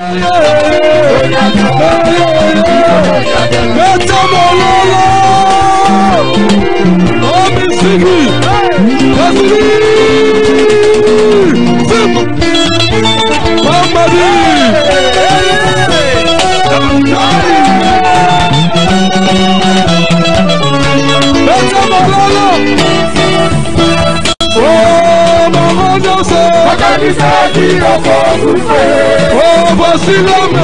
Oh, voici l'homme.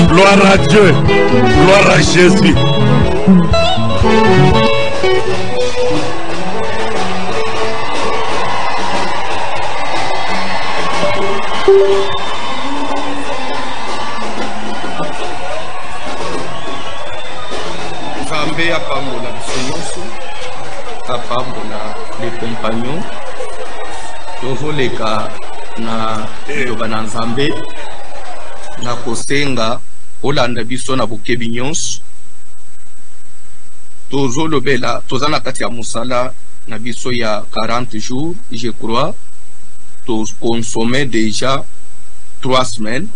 Gloire à Dieu, gloire à Jésus. Nzambe apambola biso nyonso, apambola les compagnons, tozoleka na liloba na Nzambe na kosenga olanda biso na bokebi nyonso, tozolobela toza na kati ya mosala na biso ya 40 jours, je crois, consommé déjà 3 semaines.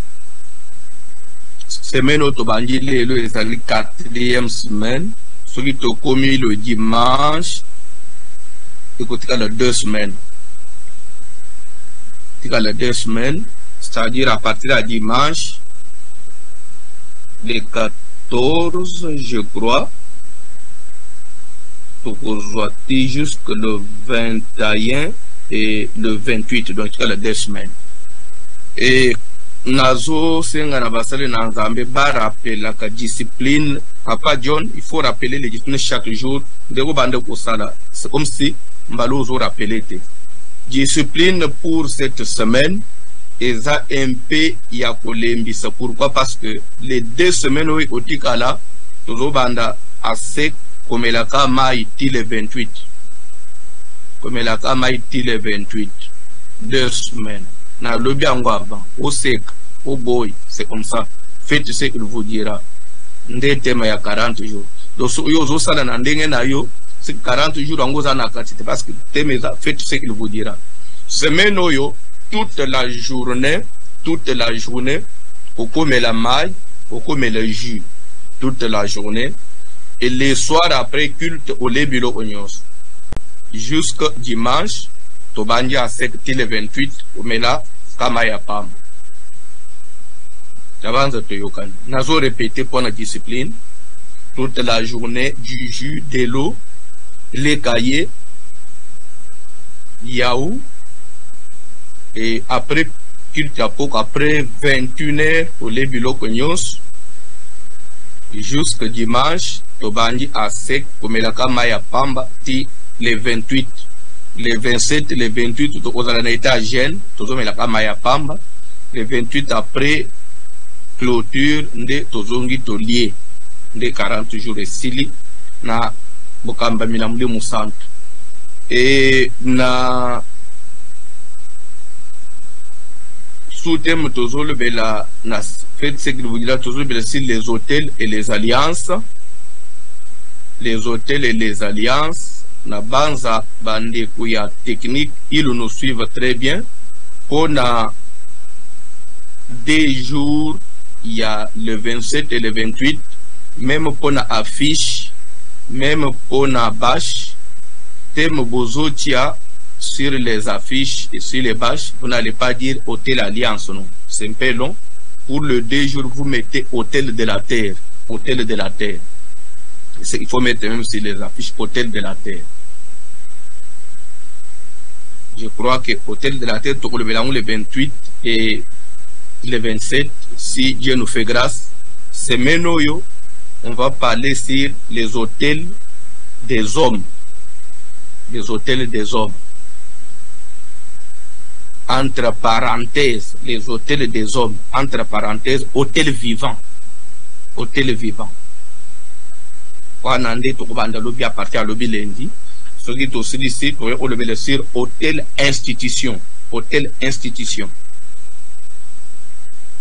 Semaine au tobandi lelo ezali 4e semaine, celui to komi le dimanche, écoutez les 2 semaines. Les 2 semaines, c'est-à-dire à partir de dimanche, le 14, je crois, jusqu'au le 21 et le 28, donc les 2 semaines. Et nazo senga na basale na Nzambe ba rappeler la discipline. Papa John, il faut rappeler les disciplines chaque jour. Ndeko bande ko sala. C'est comme si mbalo zo rappeler te. Discipline pour cette semaine eza MP ya kolembisa. Pourquoi? Parce que les 2 semaines où otikala tozo banda assez comme la kama iti le 28. Comme la kama iti le 28. 2 semaines. Na lobi yango avant au sec au boy, c'est comme ça. Faites ce qu'il vous dira. Nde tema ya 40 jours. Donc yo zo sala na ndenge na yo, c'est 40 jours ngo za na katite parce que tema faites ce qu'il vous dira. Semaine yo toute la journée, au comme la maille, au comme le jus, toute la journée et les soirs après culte au lebilo onyos. Jusqu'à dimanche tobandi à 7 le 28 omela kama ya pam. J'avance te yokan. Nazo répéter pour la discipline toute la journée du jus, de l'eau, les cahiers, yaou et après culte après 21h au lebilo konyos jusqu'à dimanche tobandi à sec omela kama ya pamba ti le 28. Les 27, les 28, tout aux états jeunes, tout au la Kamaya Pamba. Les 28 après clôture, de Tozongi Tolier, de 40 jours et Sili, na Bokamba Milamde Moussant. Et na sous-thème Tozol Bela, na fait ce qu'il vous dira, Tozol Bela, les hôtels et les alliances. Les hôtels et les alliances. Na banza bande kuya technique, ils nous suivent très bien. On a 2 jours, il y a le 27 et le 28, même pour la affiche, même pour la bâche, thème bozotia sur les affiches et sur les bâches, vous n'allez pas dire Hôtel Alliance, non. C'est un peu long. Pour le 2 jours, vous mettez Hôtel de la Terre, Hôtel de la Terre. Il faut mettre même sur les affiches Hôtel de la Terre. Je crois que Hôtel de la Terre, le 28 et le 27, si Dieu nous fait grâce, c'est Menoyo, on va parler sur les hôtels des hommes. Les hôtels des hommes. Entre parenthèses, les hôtels des hommes. Entre parenthèses, hôtel vivant. Hôtel vivant. On a dit que à partir de lobby lundi. Ce qui est aussi ici, on le met sur hôtel institution. Hôtel institution.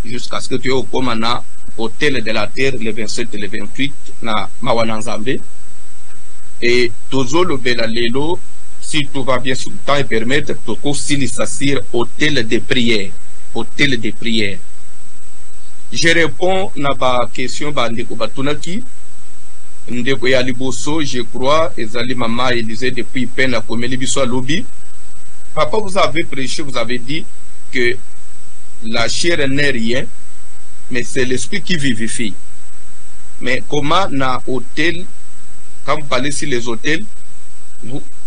Jusqu'à ce que tu aies au commandant hôtel de la terre, le 27 et le 28, na Mawananzambe. Et toujours le Belalelo, si tout va bien sur le temps et permettre toko silisasir hôtel de prière. Hôtel de prière. Je réponds à la question de Batunaki. Ndeko ya liboso, je crois, ezali maman Élisée depuis peine à Komeli Biso lobby. Papa, vous avez prêché, vous avez dit que la chair n'est rien, mais c'est l'esprit qui vivifie. Mais comment na hôtel, quand vous parlez sur les hôtels,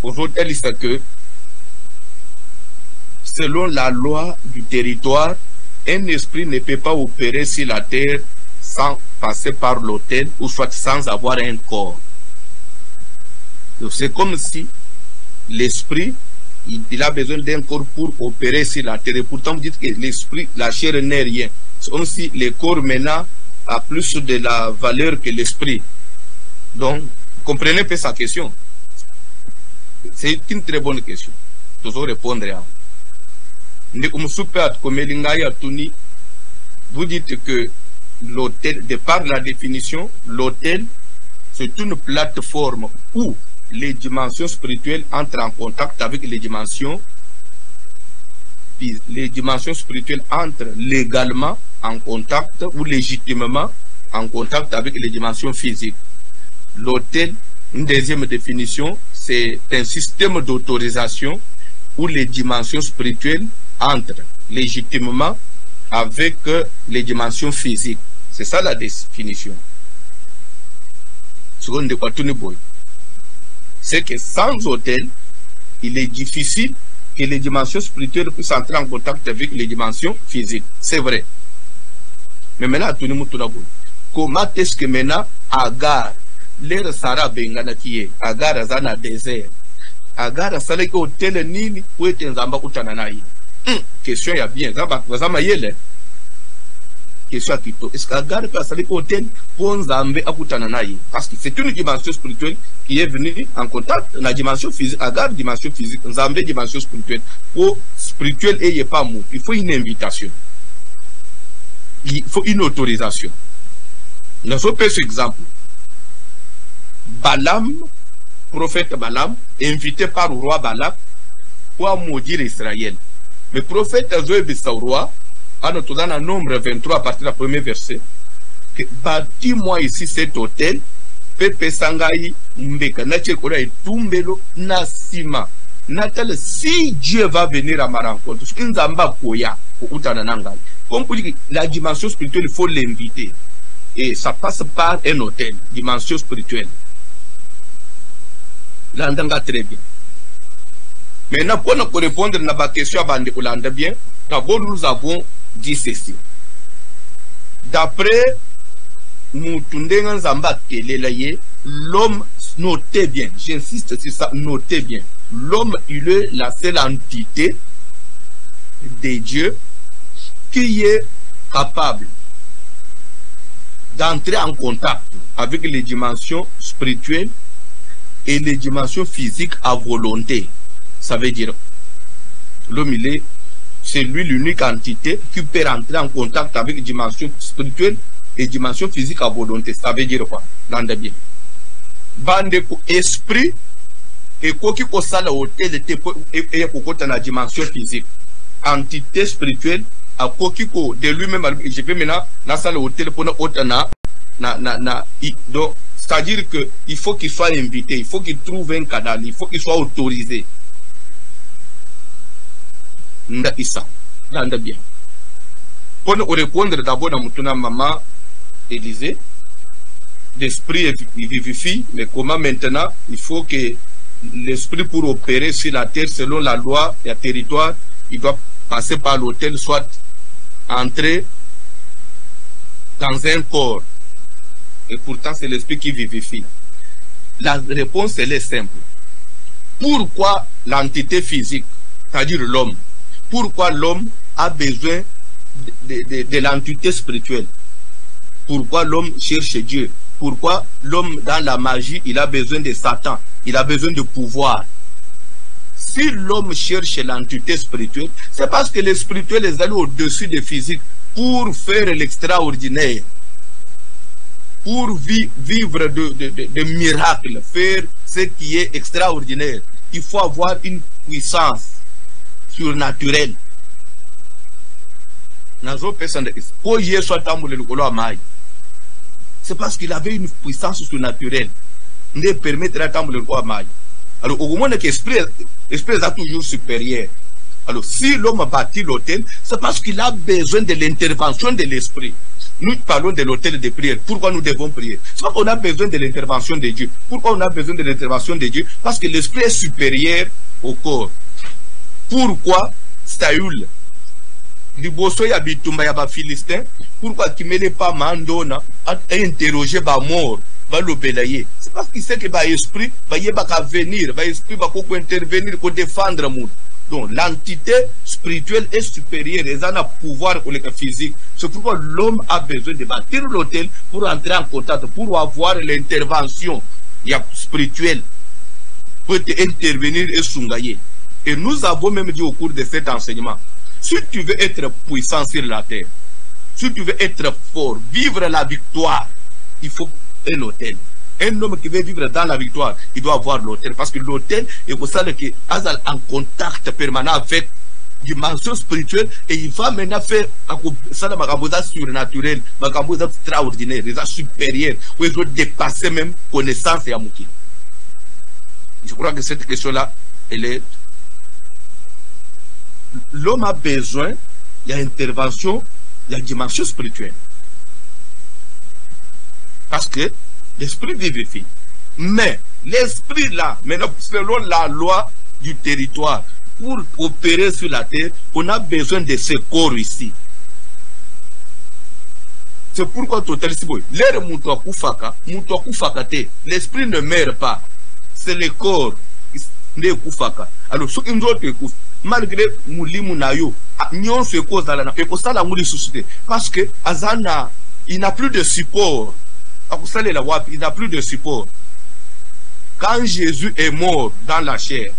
aux hôtels, c'est que selon la loi du territoire, un esprit ne peut pas opérer sur la terre sans passer par l'hôtel ou soit sans avoir un corps. C'est comme si l'esprit, il a besoin d'un corps pour opérer sur la terre. Et pourtant, vous dites que l'esprit, la chair n'est rien. C'est comme si le corps maintenant a plus de la valeur que l'esprit. Donc, comprenez un peu sa question. C'est une très bonne question. Toujours répondre à. Vous dites que l'hôtel, de par la définition, l'hôtel, c'est une plateforme où les dimensions spirituelles entrent en contact avec les dimensions spirituelles entrent légalement en contact ou légitimement en contact avec les dimensions physiques. L'hôtel, une deuxième définition, c'est un système d'autorisation où les dimensions spirituelles entrent légitimement avec les dimensions physiques. C'est ça la définition. C'est que sans hôtel, il est difficile que les dimensions spirituelles puissent entrer en contact avec les dimensions physiques. C'est vrai. Mais maintenant, comment est-ce que maintenant, Agar, l'air Sarah Bengana qui est, Agar Azana désert, Agar Asale que hôtel Nini, où est un Zamba Utananaï? Question, il y a bien, Zamba Yele. Question à Kito. Est-ce qu'Agar peut Asale que hôtel pour Zamba Akutananaï? Parce que c'est une dimension spirituelle qui est venue en contact, la dimension physique, Agar, dimension physique, Zamba, dimension spirituelle. Pour spirituel, il n'y a pas mot. Il faut une invitation. Il faut une autorisation. Nous avons pris ce exemple. Balaam, prophète Balaam, invité par le roi Balak pour maudire Israël. Le prophète Zoé Bissaoua, à notre nombre 23 à partir du premier verset, que bâtis-moi ici cet hôtel, Pepe Sangaï, Mbeka, Natchekora et Tumbelo, Nasima. Natal, si Dieu va venir à ma rencontre, ce qu'il Zamba Koya, pour Utananangal. Comme pour dire la dimension spirituelle, il faut l'inviter. Et ça passe par un hôtel, dimension spirituelle. L'andanga très bien. Maintenant, pour nous répondre à la question à Bande Olanda bien, d'abord nous avons dit ceci. D'après Moutundengan Zamba Kelelaye, l'homme, notez bien, j'insiste sur ça, notez bien. L'homme, il est la seule entité de Dieu qui est capable d'entrer en contact avec les dimensions spirituelles et les dimensions physiques à volonté. Ça veut dire, l'homme, c'est lui l'unique entité qui peut entrer en contact avec les dimensions spirituelles et les dimensions physiques à volonté. Ça veut dire quoi? L'ande bien. Bande esprit et quoi qu'il soit la hôtel et dans la dimension physique. Entité spirituelle à quoi qu'il soit de lui-même. Je peux maintenant dans la hôtel pour donc c'est-à-dire que il faut qu'il soit invité, il faut qu'il trouve un canal, il faut qu'il soit autorisé. Ndakisa, l'ande bien. Pour nous répondre d'abord à mon maman Élisée, l'esprit vivifie, mais comment maintenant il faut que l'esprit pour opérer sur la terre selon la loi et le territoire, il doit passer par l'hôtel, soit entrer dans un corps. Et pourtant, c'est l'esprit qui vivifie. La réponse, elle est simple. Pourquoi l'entité physique, c'est-à-dire l'homme, pourquoi l'homme a besoin de l'entité spirituelle? Pourquoi l'homme cherche Dieu? Pourquoi l'homme, dans la magie, il a besoin de Satan? Il a besoin de pouvoir. Si l'homme cherche l'entité spirituelle, c'est parce que le spirituel est allé au-dessus du physique pour faire l'extraordinaire, pour vivre de miracles, faire ce qui est extraordinaire. il faut avoir une puissance surnaturelle. C'est parce qu'il avait une puissance surnaturelle. Ne permettre d'attendre le roi Maï. Alors, au moment que l'esprit est toujours supérieur. Alors, si l'homme a bâti l'autel, c'est parce qu'il a besoin de l'intervention de l'esprit. Nous parlons de l'autel de prière. Pourquoi nous devons prier? C'est parce qu'on a besoin de l'intervention de Dieu. Pourquoi on a besoin de l'intervention de Dieu? Parce que l'esprit est supérieur au corps. Pourquoi Saül, liboso ya bitumba ya ba Philistin, pourquoi Kimele pas mandona a interrogé ba mort, ba lobelaye? C'est parce qu'il sait que ba esprit va venir, ba esprit va intervenir pour défendre monde. Donc l'entité spirituelle est supérieure et ça n'a pouvoir pour le physique. C'est pourquoi l'homme a besoin de bâtir l'autel pour entrer en contact, pour avoir l'intervention spirituelle, pour intervenir et s'engager. Et nous avons même dit au cours de cet enseignement, si tu veux être puissant sur la terre, si tu veux être fort, vivre la victoire, il faut un autel. Un homme qui veut vivre dans la victoire, il doit avoir l'autel. Parce que l'autel est pour ça qu'il est en contact permanent avec une dimension spirituelle et il va maintenant faire ça dans ma surnaturel, ma extraordinaire, des supérieurs, où il doit dépasser même connaissance et amour. Je crois que cette question-là, elle est. L'homme a besoin, il y a intervention, il y a dimension spirituelle. Parce que l'esprit vivifie. Mais l'esprit là, maintenant, selon la loi du territoire, pour opérer sur la terre, on a besoin de ce corps ici. C'est pourquoi total si boy. L'esprit ne meurt pas. C'est le corps. Alors, ce qui nous écoute, malgré Moulimou Nayo, Nyon se cause dans la Pekosala Mouli Société. Parce que Azana, il n'a plus de support. Il n'a plus de support. Quand Jésus est mort dans la chair,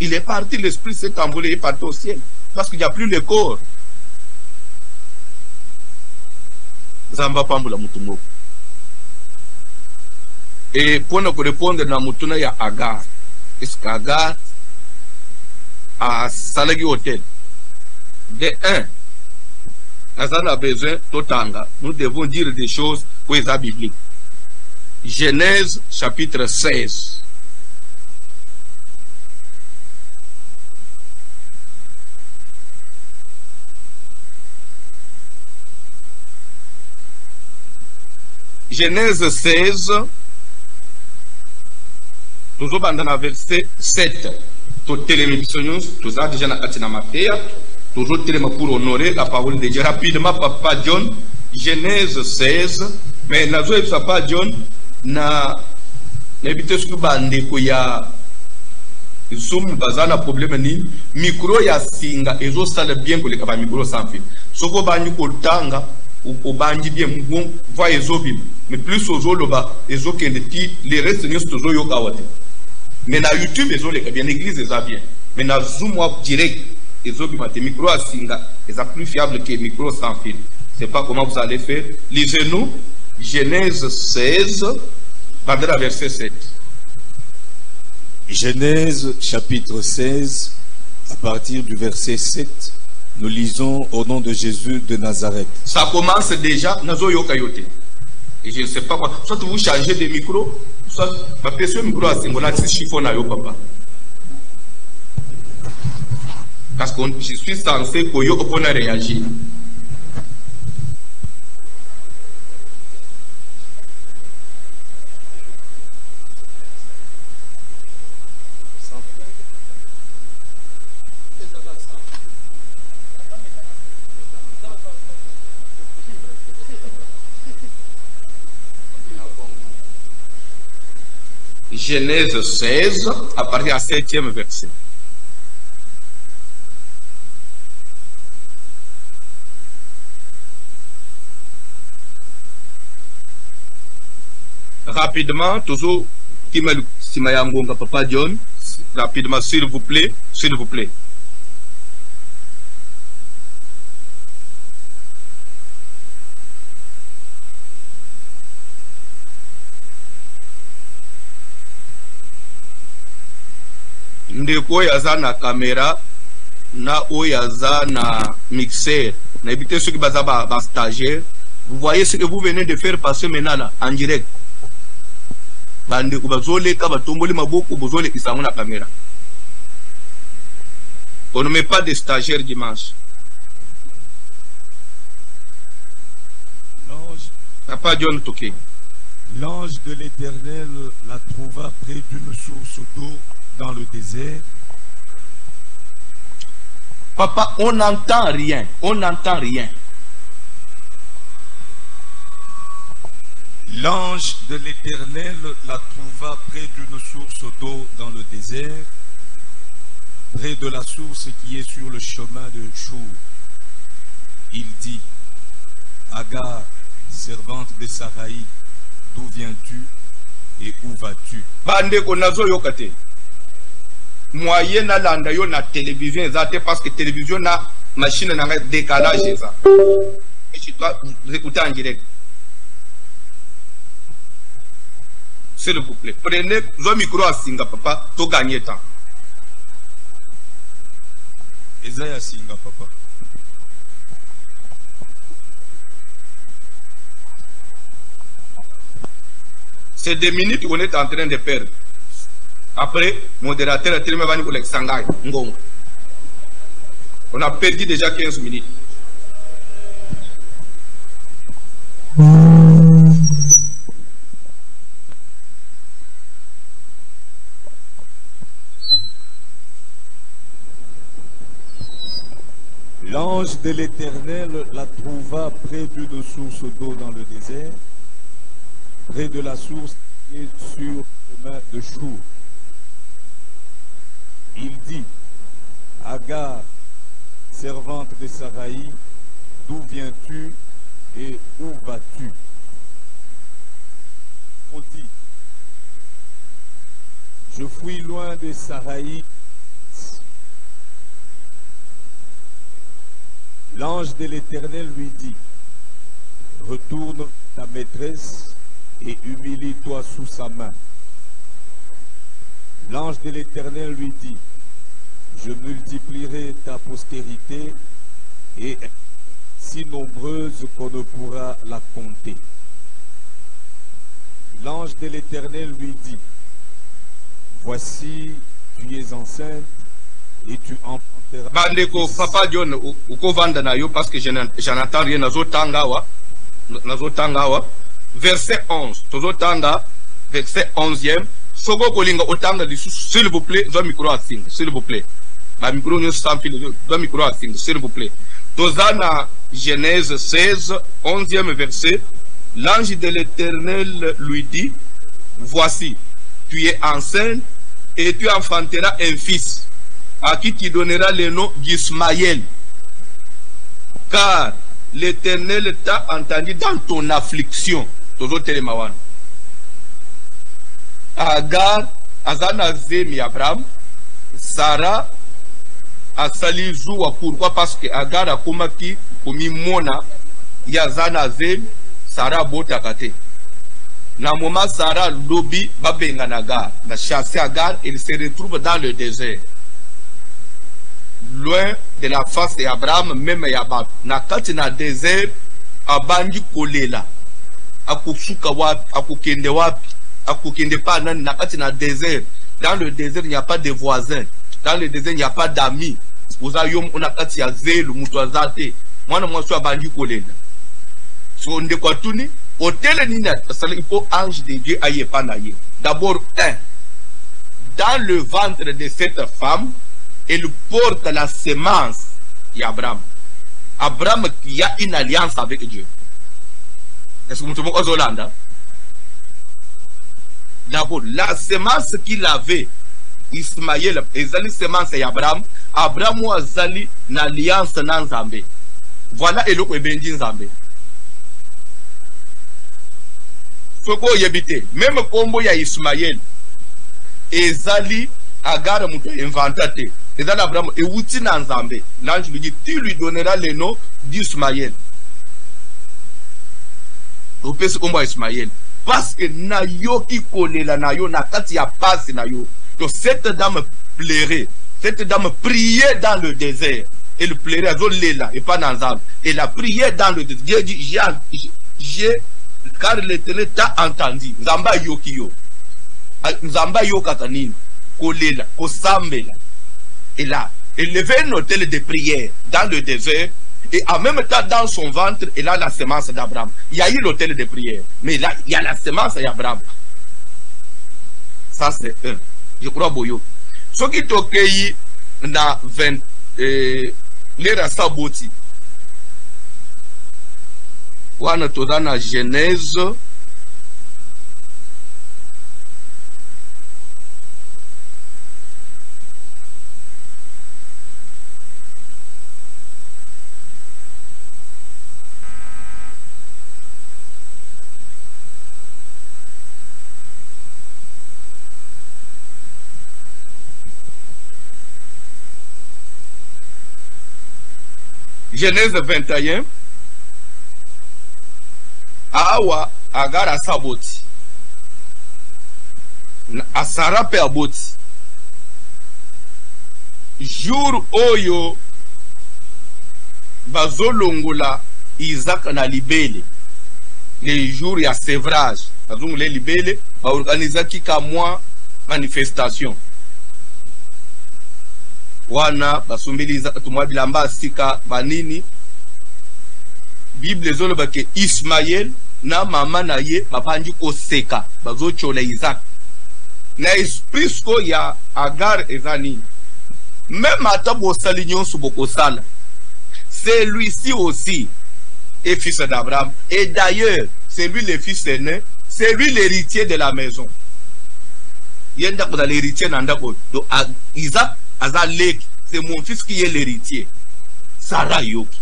il est parti, l'esprit s'est envolé, il est parti au ciel. Parce qu'il n'y a plus le corps. Zamba Pambula Mutumo. Et pour nous répondre, na Mutuna ya Agar. Est-ce qu'Agar a Salagi Hotel? De un, Azan a besoin d'Otanga. Nous devons dire des choses pour les bibliques. Genèse chapitre 16. Genèse 16, toujours dans le verset 7. Tout télémission, tout ça déjà dans Matthieu, toujours pour honorer la parole de Dieu. Rapidement, Papa John, Genèse 16, mais na zo Papa John, na éviter ce que bandeko ya zoom bazana problème ni micro ya singa ezo sala bien que le kaba micro sans fil. Soko banyi ko tanga ou banyi bien bon voix ezobim. Mais plus aux loba ezo kende ti les restes ni stozo yo kawate. Mais na YouTube ezo le bien l'église eza bien. Mais na zoom direct ezobim te micro ya singa eza plus fiable que micro sans fil. Je ne sais pas comment vous allez faire. Lisez-nous Genèse 16, verset 7. Genèse chapitre 16, à partir du verset 7, nous lisons au nom de Jésus de Nazareth. Ça commence déjà, Nazo Yokayote. Et je ne sais pas quoi. Soit vous changez de micro, soit ma personne micro à Simona, c'est chiffon à yo papa. Parce que je suis censé que yo on a réagi. Genèse 16, à partir du 7e verset. Rapidement, toujours, Simayangonga Papa John, rapidement, s'il vous plaît, s'il vous plaît. ndeko yaza na caméra na oyaza na mixeur na éviter ceux qui baza ba stagiaire. Vous voyez ce que vous venez de faire passer maintenant là en direct. Bande ko bazole ka batomboli maboko bozole isango na caméra. On ne met pas de stagiaires dimanche. Papa John Toké. L'ange de l'Éternel la trouva près d'une source d'eau dans le désert. Papa, on n'entend rien. On n'entend rien. L'ange de l'Éternel la trouva près d'une source d'eau dans le désert, près de la source qui est sur le chemin de Chour. Il dit, Agar, servante de Saraï, d'où viens-tu et où vas-tu? Bande konazo yokate. Moyen na landa yo na télévision ezate parce que télévision na machine na décalage ça. Et tu dois écouter en direct. S'il vous plaît, prenez le micro à Singa papa, to gagner temps. Esaïa Singa papa. C'est des minutes qu'on est en train de perdre. Après, modérateur a tellement venu pour les Sangai. On a perdu déjà 15 minutes. L'ange de l'Éternel la trouva près d'une source d'eau dans le désert, près de la source qui est sur le chemin de Chour. Il dit, Agar, servante de Saraï, d'où viens-tu et où vas-tu? On dit, je fuis loin de Saraï. L'ange de l'Éternel lui dit, retourne ta maîtresse et humilie-toi sous sa main. L'ange de l'Éternel lui dit, je multiplierai ta postérité et si nombreuse qu'on ne pourra la compter. L'ange de l'Éternel lui dit, voici, tu es enceinte et tu enfanteras. Bandeko, Papa John, uko vanda na yo parce que j'en entends rien. Nazo tangawa. Verset 11. Tozo tanga, verset 11e. Sogo kolinga otanga disu, s'il vous plaît, zo micro à sing, s'il vous plaît. Ma micro nyo sans fil, zo micro à sing, s'il vous plaît. Tozana Genèse 16, 11e verset. L'ange de l'Éternel lui dit, voici, tu es enceinte et tu enfanteras un fils, à qui tu donneras le nom d'Ismaël. Car l'Éternel t'a entendu dans ton affliction. Tozo telemawan. Agar, azana zemi Abraham, Sarah, asali zuwa. Pourquoi? Parce que Agar a komaki komi mona yazana zemi, Sarah bota kate. Na moment Sarah lobi babenga Agar, na chasse Agar, il se retrouve dans le désert. Loin de la face d'Abraham, même Yabab. Na kati na désert, abandi kolela. Akusuka wapi, akukende wapi, akukende pa nani na kati na désert. Dans le désert, il n'y a pas de voisins. Dans le désert, il n'y a pas d'amis. Uzayom una kati ya zelu, mutu azate. Mwana mwasu abandi kolela. So nde kwa tuni, hôtel nina, il faut ange de Dieu aye panaye. D'abord, dans le ventre de cette femme, elle porte la semence d'Abraham. Abraham qui a une alliance avec Dieu. Est-ce que vous avez aux Hollande? D'abord, la semence qu'il avait, Ismaël, et la semence d'Abraham, Abraham a zali une alliance dans Zambé. Voilà et l'autre est béni Zambé. Ce qu'on y habite, même comme il y a Ismaël, et zali Agar muto inventé. Et dans Abraham, et outi na Nzambe. L'ange lui dit, tu lui donneras le nom d'Ismaël. Au pays comme Ismaël. Parce que na yo ki kolela na yo na kati ya passe na yo. Donc cette dame pleurait. Cette dame priait dans le désert. Elle pleurait, et pas dans l'arbre. Elle a prié dans le désert. Dieu dit, car l'Éternel t'a entendu. Zamba yokiyo. Zamba yokatanine. Kolela, kosambela. Et là, elle levait un hôtel de prière dans le désert. Et en même temps, dans son ventre, elle a la semence d'Abraham. Il y a eu l'hôtel de prière. Mais là, il y a la semence d'Abraham. Ça, c'est un. Je crois, Boyo. Ce qui t'occueille dans 20, l'ère Saboti. Wana toza na Genèse. Genèse 21. Awa agara saboti. Asara pe aboti. Jour oyo bazolongola Isaac na libele. Les jours ya sévrage. Bazongole libele ba organiser kika mois manifestation. Wana basumbili tumwa bilamba sika banini Bible zolo bake Ismaël na mama na ye bapanji ko seka bazo chola Isaac na esprit ko ya Agar ezani même atabo salignon suboko sala c'est lui-ci aussi est fils d'Abraham et d'ailleurs c'est lui le fils aîné, c'est lui l'héritier de la maison. Yenda ko l'héritier nanda ko do Isaac Azalek, c'est mon fils qui est l'héritier. Sarah Yoki.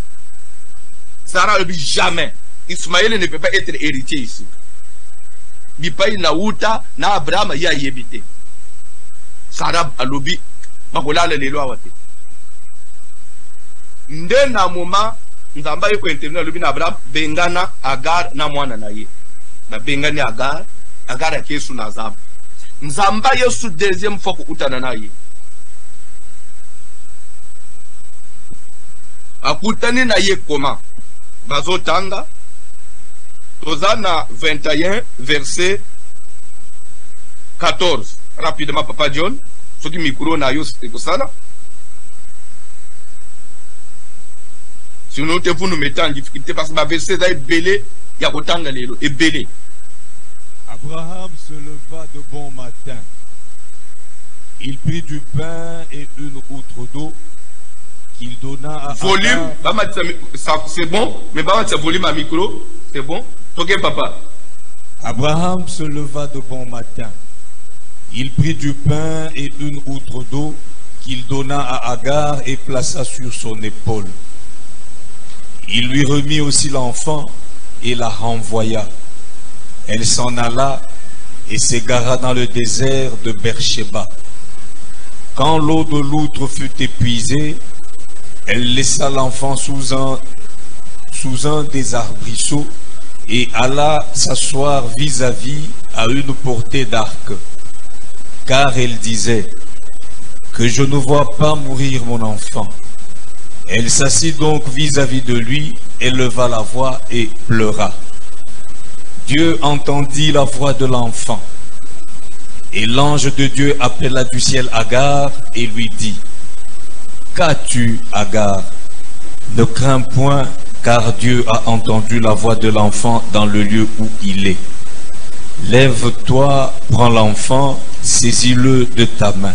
Sarah ne dit jamais. Ismaël ne peut pas être héritier ici. Bipaï Naouta, na Abraham ya yebite. Sarah alobi, bakola le lelo awate. Nde na moment, nzamba yeko intervenir alobi na Abraham, bengana Agar na mwana na ye. Na bengani Agar, Agar a kesu na zamba. Nzamba yesu deuxième fois ko utana na ye. Akutani na ye comment? Bazotanga Tozana 21 verset 14. Rapidement Papa John, ce qui micro na yo c'est ça là. Sinon te vous nous mettez en difficulté parce que ma verset est belé, ya kotanga lelo et belé. Abraham se leva de bon matin. Il prit du pain et une outre d'eau qu'il donna à volume, c'est bon, mais ça volume à micro, c'est bon. Ok, papa. Abraham se leva de bon matin. Il prit du pain et une outre d'eau qu'il donna à Agar et plaça sur son épaule. Il lui remit aussi l'enfant et la renvoya. Elle s'en alla et s'égara dans le désert de Beersheba. Quand l'eau de l'outre fut épuisée, elle laissa l'enfant sous un des arbrisseaux et alla s'asseoir vis-à-vis à une portée d'arc. Car elle disait que je ne vois pas mourir mon enfant. Elle s'assit donc vis-à-vis de lui, éleva la voix et pleura. Dieu entendit la voix de l'enfant. Et l'ange de Dieu appela du ciel Agar et lui dit: Qu'as-tu, Agar? Ne crains point, car Dieu a entendu la voix de l'enfant dans le lieu où il est. Lève-toi, prends l'enfant, saisis-le de ta main,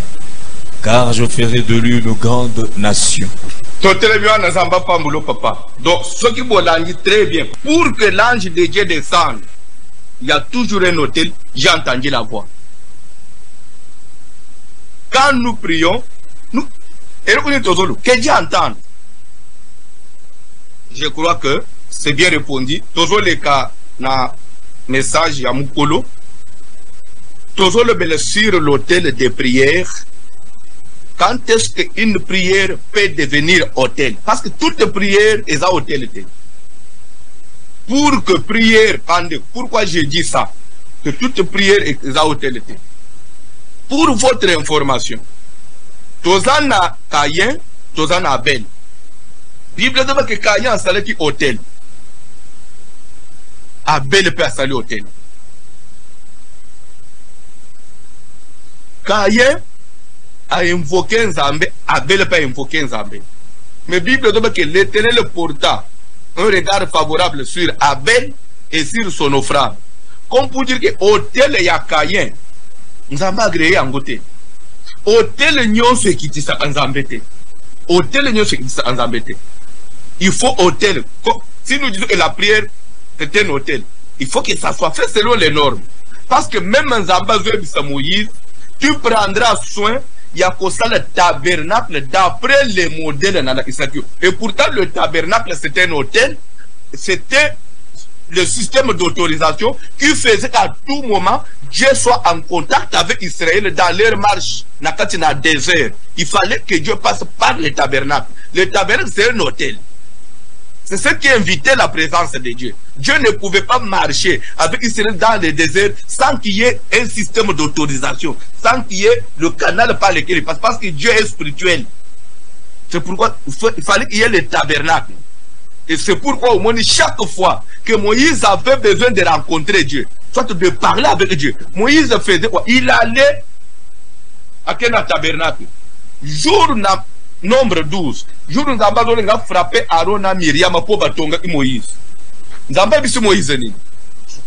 car je ferai de lui une grande nation. Donc, ce qui vous très bien, pour que l'ange de Dieu descende, il y a toujours un hôtel, j'ai entendu la voix. Quand nous prions, nous, que Dieu entende. Je crois que c'est bien répondu. Toujours les cas, na message ya Mukolo. Toujours le bel sur l'hôtel de prière. Quand est-ce qu'une prière peut devenir hôtel? Parce que toute prière est à hôtel. Pour que prière, pourquoi je dis ça? Que toute prière est à hôtel. Pour votre information, Tozana Caïn, Tozana Abel. Bible dit que Caïn a installé qui hôtel. Abel peut installer hôtel. Caïn a invoqué Nzambe, Abel peut invoquer Nzambe. Mais Bible dit que l'Éternel porta un regard favorable sur Abel et sur son offrande. Comme pour dire que hôtel y a Caïn, Nzambe a agréé en côté. Hôtel nyon se qui dit ça en Zambété. Hôtel nyon se qui dit ça en Zambété. Il faut hôtel. Si nous disons que la prière c'est un hôtel, il faut que ça soit fait selon les normes. Parce que même en Zambazoué Moïse, tu prendras soin, il y a que ça le tabernacle d'après les modèles dans la Israël. Et pourtant le tabernacle c'était un hôtel, c'était le système d'autorisation qui faisait qu'à tout moment Dieu soit en contact avec Israël dans leur marche dans le désert. Il fallait que Dieu passe par le tabernacle. Le tabernacle c'est un hôtel. C'est ce qui invitait la présence de Dieu. Dieu ne pouvait pas marcher avec Israël dans le désert sans qu'il y ait un système d'autorisation, sans qu'il y ait le canal par lequel il passe, parce que Dieu est spirituel. C'est pourquoi il fallait qu'il y ait le tabernacle. Et c'est pourquoi au moins chaque fois que Moïse avait besoin de rencontrer Dieu, soit de parler avec Dieu, Moïse faisait quoi? Il allait à quel tabernacle? Jour nombre 12. Jour nous avons frappé Aaron et Myriam pour batonga Moïse. Nous avons vu Moïse ni.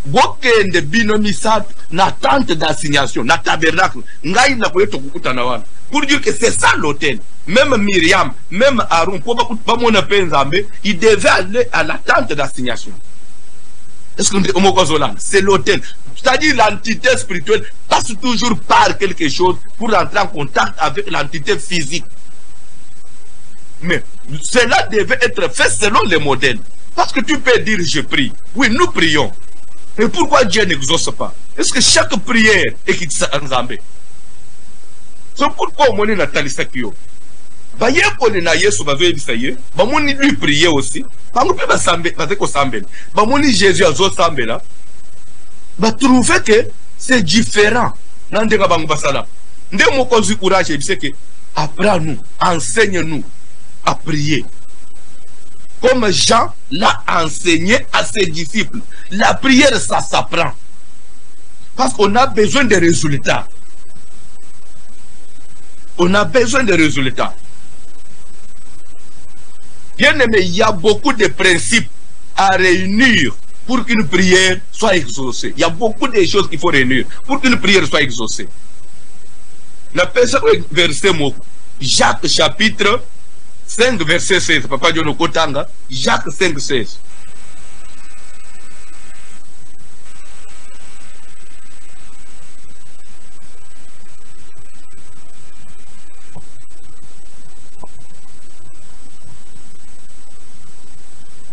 Bokende bino misat na tente d'assignation, na tabernacle. Ngai na koyeto kukutana wana. Pour dire que c'est ça l'hôtel. Même Myriam, même Aaron, pour pas mon Nzambe, il devait aller à la tente d'assignation. Est-ce que c'est l'hôtel? C'est-à-dire l'entité spirituelle passe toujours par quelque chose pour entrer en contact avec l'entité physique. Mais cela devait être fait selon les modèles. Parce que tu peux dire je prie. Oui, nous prions. Mais pourquoi Dieu n'exauce pas? Est-ce que chaque prière est qui s'est ensemble? C'est pourquoi on a Nathalie Kyo. Baye pone na Yesu bazo ebisaye, bamoni lui prier aussi. Bango pe basambe, bazeko sambela. Bamoni Jésus azo sambela. Ba trouver que c'est différent. Nandenga bango basala. Nde mokozi courage ebise que apprends-nous, enseigne-nous à prier. Comme Jean l'a enseigné à ses disciples. La prière, ça s'apprend. Parce qu'on a besoin de résultats. On a besoin de résultats. Bien aimé, il y a beaucoup de principes à réunir pour qu'une prière soit exaucée. Il y a beaucoup de choses qu'il faut réunir pour qu'une prière soit exaucée. La personne verset Jacques chapitre 5 verset 16. Papa Dieu nous kotanga. Jacques 5 16.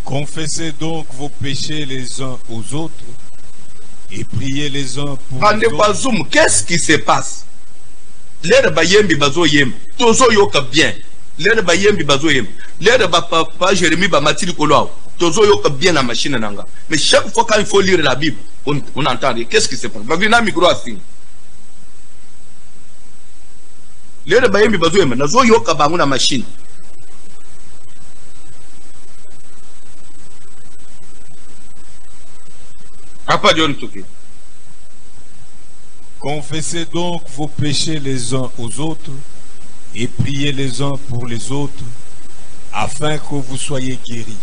Confessez donc vos péchés les uns aux autres et priez les uns pour les autres. Qu'est-ce qui se passe? L'air bayembi bazo yem. Tozo yoka bien. L'air bayembi bazo yem. L'air papa Jérémie bamatili koloa. Tozo yoka bien la machine nanga. Mais chaque fois quand il faut lire la Bible, on entend. Qu'est-ce qui se passe? Bagina micro asing. L'air bayembi bazo yem. Nazo yoka banguna machine. Confessez donc vos péchés les uns aux autres et priez les uns pour les autres afin que vous soyez guéris.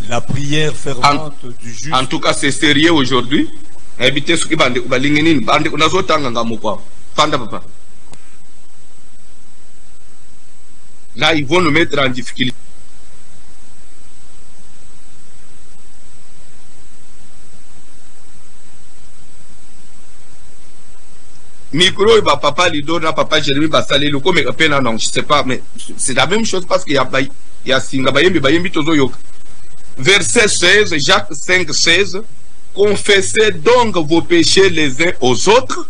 La prière fervente du juste. En tout cas, c'est sérieux aujourd'hui. Évitez ce qui va là, ils vont nous mettre en difficulté. Micro et papa Lido, papa Jérémie Bassali, le comme non, je sais pas, mais c'est la même chose parce qu'il y a Singabayembi Bayembi Tozo Yok. Verset 16, Jacques 5, 16. Confessez donc vos péchés les uns aux autres,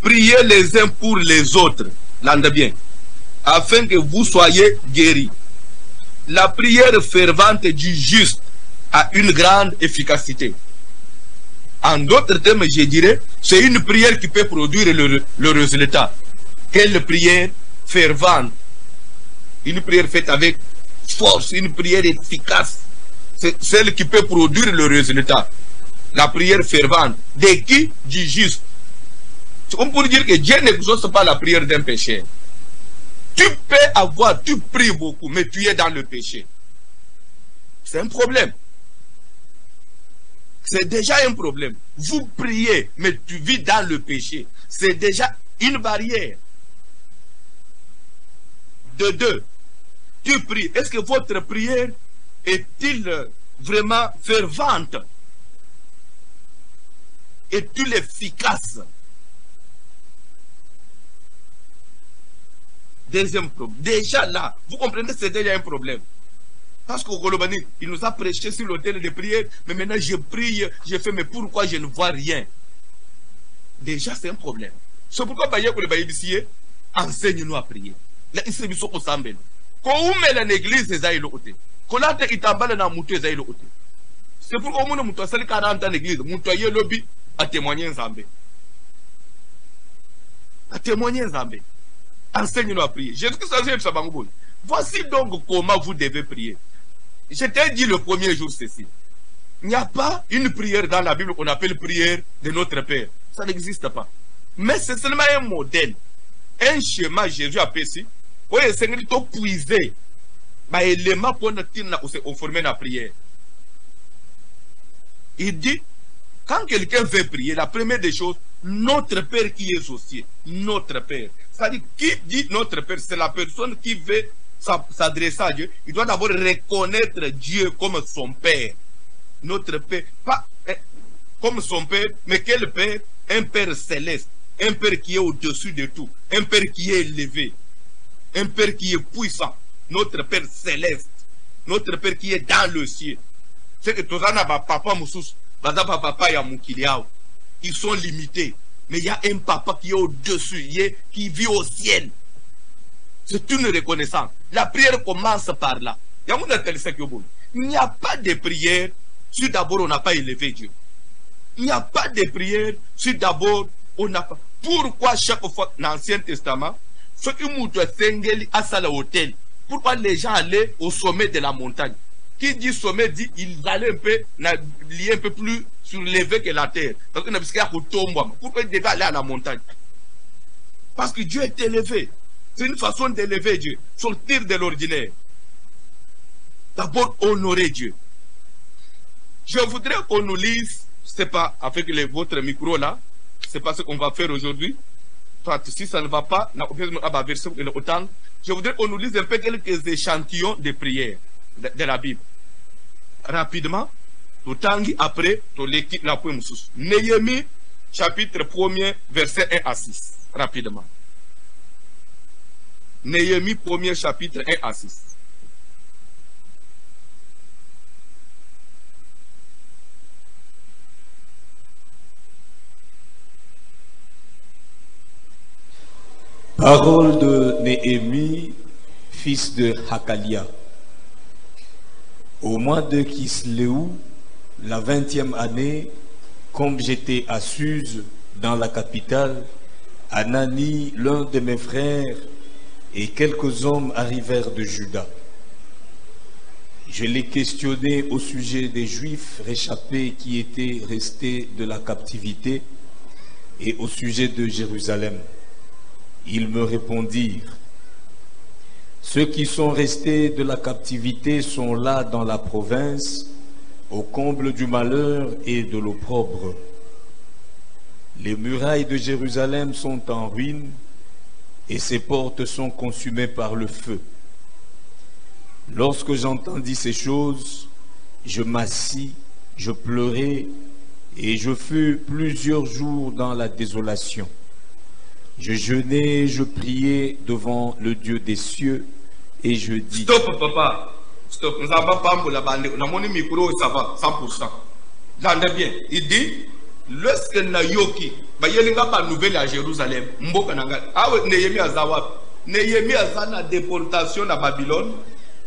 priez les uns pour les autres, l'entendez bien, afin que vous soyez guéris. La prière fervente du juste a une grande efficacité. En d'autres termes, je dirais, c'est une prière qui peut produire le résultat. Quelle prière fervente. Une prière faite avec force, une prière efficace. C'est celle qui peut produire le résultat. La prière fervente. De qui? Du juste. On peut dire que Dieu n'exauce pas la prière d'un pécheur. Tu pries beaucoup, mais tu es dans le péché. C'est un problème. C'est déjà un problème. Vous priez, mais tu vis dans le péché. C'est déjà une barrière. De deux, tu pries. Est-ce que votre prière est-il vraiment fervente? Est-il efficace? Deuxième problème. Déjà là, vous comprenez, c'est déjà un problème. Parce qu'au Golobani, il nous a prêché sur l'autel de prière, mais maintenant je prie, je fais, mais pourquoi je ne vois rien? Déjà, c'est un problème. C'est pourquoi enseigne-nous à prier. Là, il s'est mis au Sambel. Quand on met dans l'église, c'est ça, il est quand on est dans mouté, c'est c'est pourquoi on a 40 ans l'église, on a lobby à témoigner Zambé. À témoigner Zambé. Enseigne-nous à prier. Voici donc comment vous devez prier. Je t'ai dit le premier jour ceci. Il n'y a pas une prière dans la Bible qu'on appelle prière de notre Père. Ça n'existe pas. Mais c'est seulement un modèle. Un schéma Jésus a fait ici. Où il s'est puisé. L'élément pour nous former la prière. Il dit, quand quelqu'un veut prier, la première des choses, notre Père qui est aux cieux. Notre Père. C'est-à-dire, qui dit notre Père? C'est la personne qui veut s'adresser à Dieu. Il doit d'abord reconnaître Dieu comme son Père. Notre Père. Pas comme son Père, mais quel Père? Un Père céleste. Un Père qui est au-dessus de tout. Un Père qui est élevé. Un Père qui est puissant. Notre Père céleste. Notre Père qui est dans le ciel. C'est que tous les papa moussous, papa ya moukiliao. Ils sont limités. Mais il y a un papa qui est au-dessus, qui vit au ciel. C'est une reconnaissance. La prière commence par là. Il n'y a pas de prière si d'abord on n'a pas élevé Dieu. Il n'y a pas de prière si d'abord on n'a pas. Pourquoi chaque fois dans l'Ancien Testament, ceux qui moutent à l'hôtel, pourquoi les gens allaient au sommet de la montagne? Qui dit sommet dit ils allaient lier un peu plus surélevé que la terre. Parce qu'il y a pourquoi ils devaient aller à la montagne? Parce que Dieu est élevé. C'est une façon d'élever Dieu, sortir de l'ordinaire. D'abord, honorer Dieu. Je voudrais qu'on nous lise, c'est pas avec votre micro là, c'est pas ce qu'on va faire aujourd'hui. Si ça ne va pas, je voudrais qu'on nous lise un peu quelques échantillons de prières de la Bible. Rapidement, après, Néhémie, chapitre 1er, verset 1 à 6. Rapidement. Néhémie 1er, chapitre 1 à 6. Parole de Néhémie, fils de Hakalia. Au mois de Kisléou, la 20e année, comme j'étais à Suse, dans la capitale, Anani, l'un de mes frères, et quelques hommes arrivèrent de Juda. Je les questionnai au sujet des Juifs réchappés qui étaient restés de la captivité et au sujet de Jérusalem. Ils me répondirent: ceux qui sont restés de la captivité sont là dans la province, au comble du malheur et de l'opprobre. Les murailles de Jérusalem sont en ruine et ses portes sont consumées par le feu. Lorsque j'entendis ces choses, je m'assis, je pleurai et je fus plusieurs jours dans la désolation. Je jeûnais, je priais devant le Dieu des cieux et je dis... Stop papa, stop, nous n'avons pas la bande, on a mon micro, ça va, 100%. J'entends bien, il dit, lorsque Nayoki, il y a pas nouvelle à Jérusalem, ah oui, Néhémie Azawab, Néhémie Azana déportation à Babylone,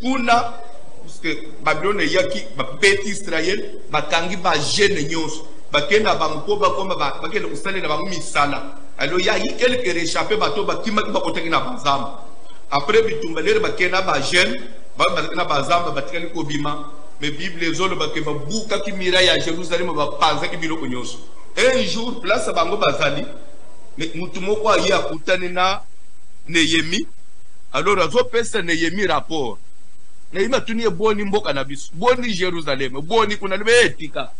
Kuna, parce que Babylone est yaki, bête Israël, Batangi ba jeune nyos, Bakena Bamko, Bakoma, Bakena Usane, Misala. alors il y a eu quelques réchappés bateau ba kima ba côté na bazamba après bitumbalere ba kena ba jeune ba na bazamba ba tikali ko bima mais bible zolo ba ke ba buka ki mira ya Jérusalem ba panza ki biloko nyoso un jour place bango bazali mais mutu moko ayi akutani na Nehemi alors azo pesa Nehemi rapport Nehemi atuni boni mboka na biso boni Jérusalem boni kuna lebetika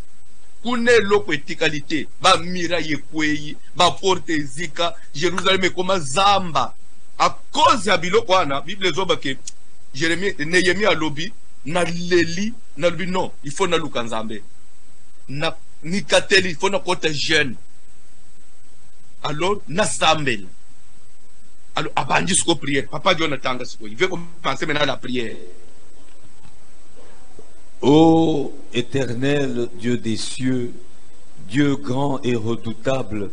kune loko etikalité ba mira yekwei ba porte zika Jérusalem koma zamba à cause ya biloko wana bible zoba ke Nehemi alobi na leli na lobi non il faut na luka nzambe na nikateli il faut na kota jeune alors na sambel alors abandi siko prière papa Jonathan siko il veut penser maintenant à la prière. Ô éternel Dieu des cieux, Dieu grand et redoutable,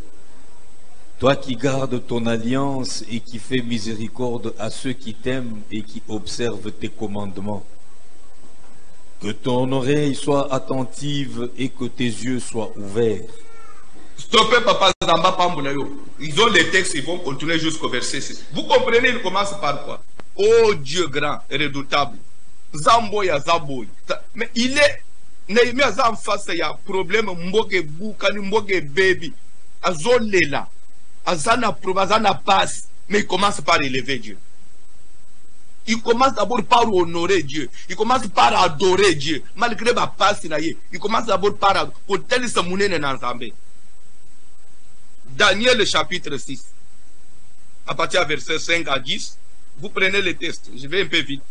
toi qui gardes ton alliance et qui fais miséricorde à ceux qui t'aiment et qui observent tes commandements, que ton oreille soit attentive et que tes yeux soient ouverts. Stoppez papa Zamba Pambulayo. Ils ont les textes, ils vont continuer jusqu'au verset 6. Vous comprenez, il commence par quoi? Oh Dieu grand et redoutable. Zamboya Zamboy. Mais il est Nehemi en face il y a problème mboge bukani mboge baby. Azolela. Azana azana passe. Mais il commence par élever Dieu. Il commence d'abord par honorer Dieu. Il commence par adorer Dieu. Malgré ma passe il commence d'abord par pour tel se mounene n'ensemble. Daniel chapitre 6. À partir du verset 5 à 10, vous prenez les textes. Je vais un peu vite.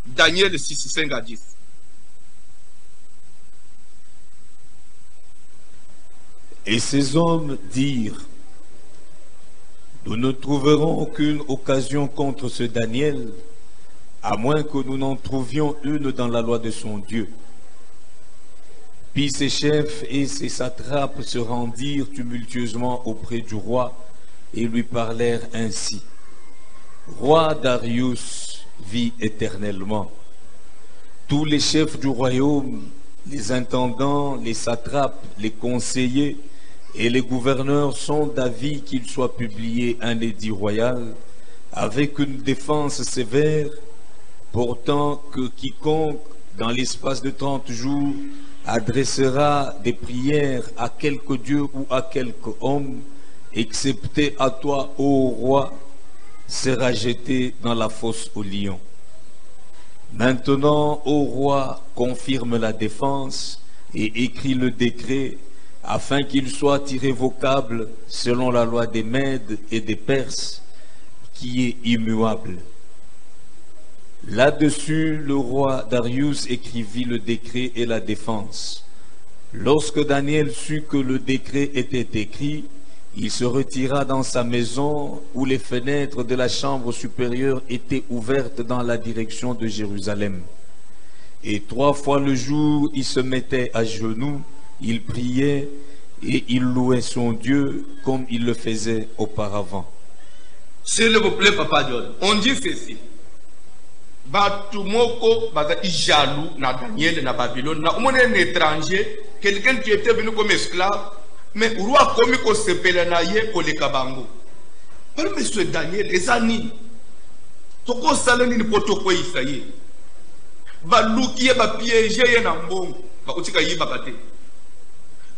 Daniel 6, 5 à 10. Et ces hommes dirent, nous ne trouverons aucune occasion contre ce Daniel, à moins que nous n'en trouvions une dans la loi de son Dieu. Puis ses chefs et ses satrapes se rendirent tumultueusement auprès du roi et lui parlèrent ainsi. Roi Darius vit éternellement. Tous les chefs du royaume, les intendants, les satrapes, les conseillers et les gouverneurs sont d'avis qu'il soit publié un édit royal avec une défense sévère, portant que quiconque, dans l'espace de 30 jours, adressera des prières à quelque dieu ou à quelque homme, excepté à toi, ô roi, sera jeté dans la fosse aux lions. Maintenant, ô roi, confirme la défense et écrit le décret afin qu'il soit irrévocable selon la loi des Mèdes et des Perses, qui est immuable. Là-dessus, le roi Darius écrivit le décret et la défense. Lorsque Daniel sut que le décret était écrit, il se retira dans sa maison où les fenêtres de la chambre supérieure étaient ouvertes dans la direction de Jérusalem. Et 3 fois le jour, il se mettait à genoux, il priait et il louait son Dieu comme il le faisait auparavant. S'il vous plaît, Papa Dieu, on dit ceci. Batumoko bazaki jaloux na Daniel na Babylone na on est un étranger, quelqu'un qui était venu comme esclave, mais roi komi ko sepela na ye ko le kabango. Par monsieur Daniel ezani toko salani ni potoko isaye. Ba lukiye ba piéger ye na mbongo, ba kotika yiba kate.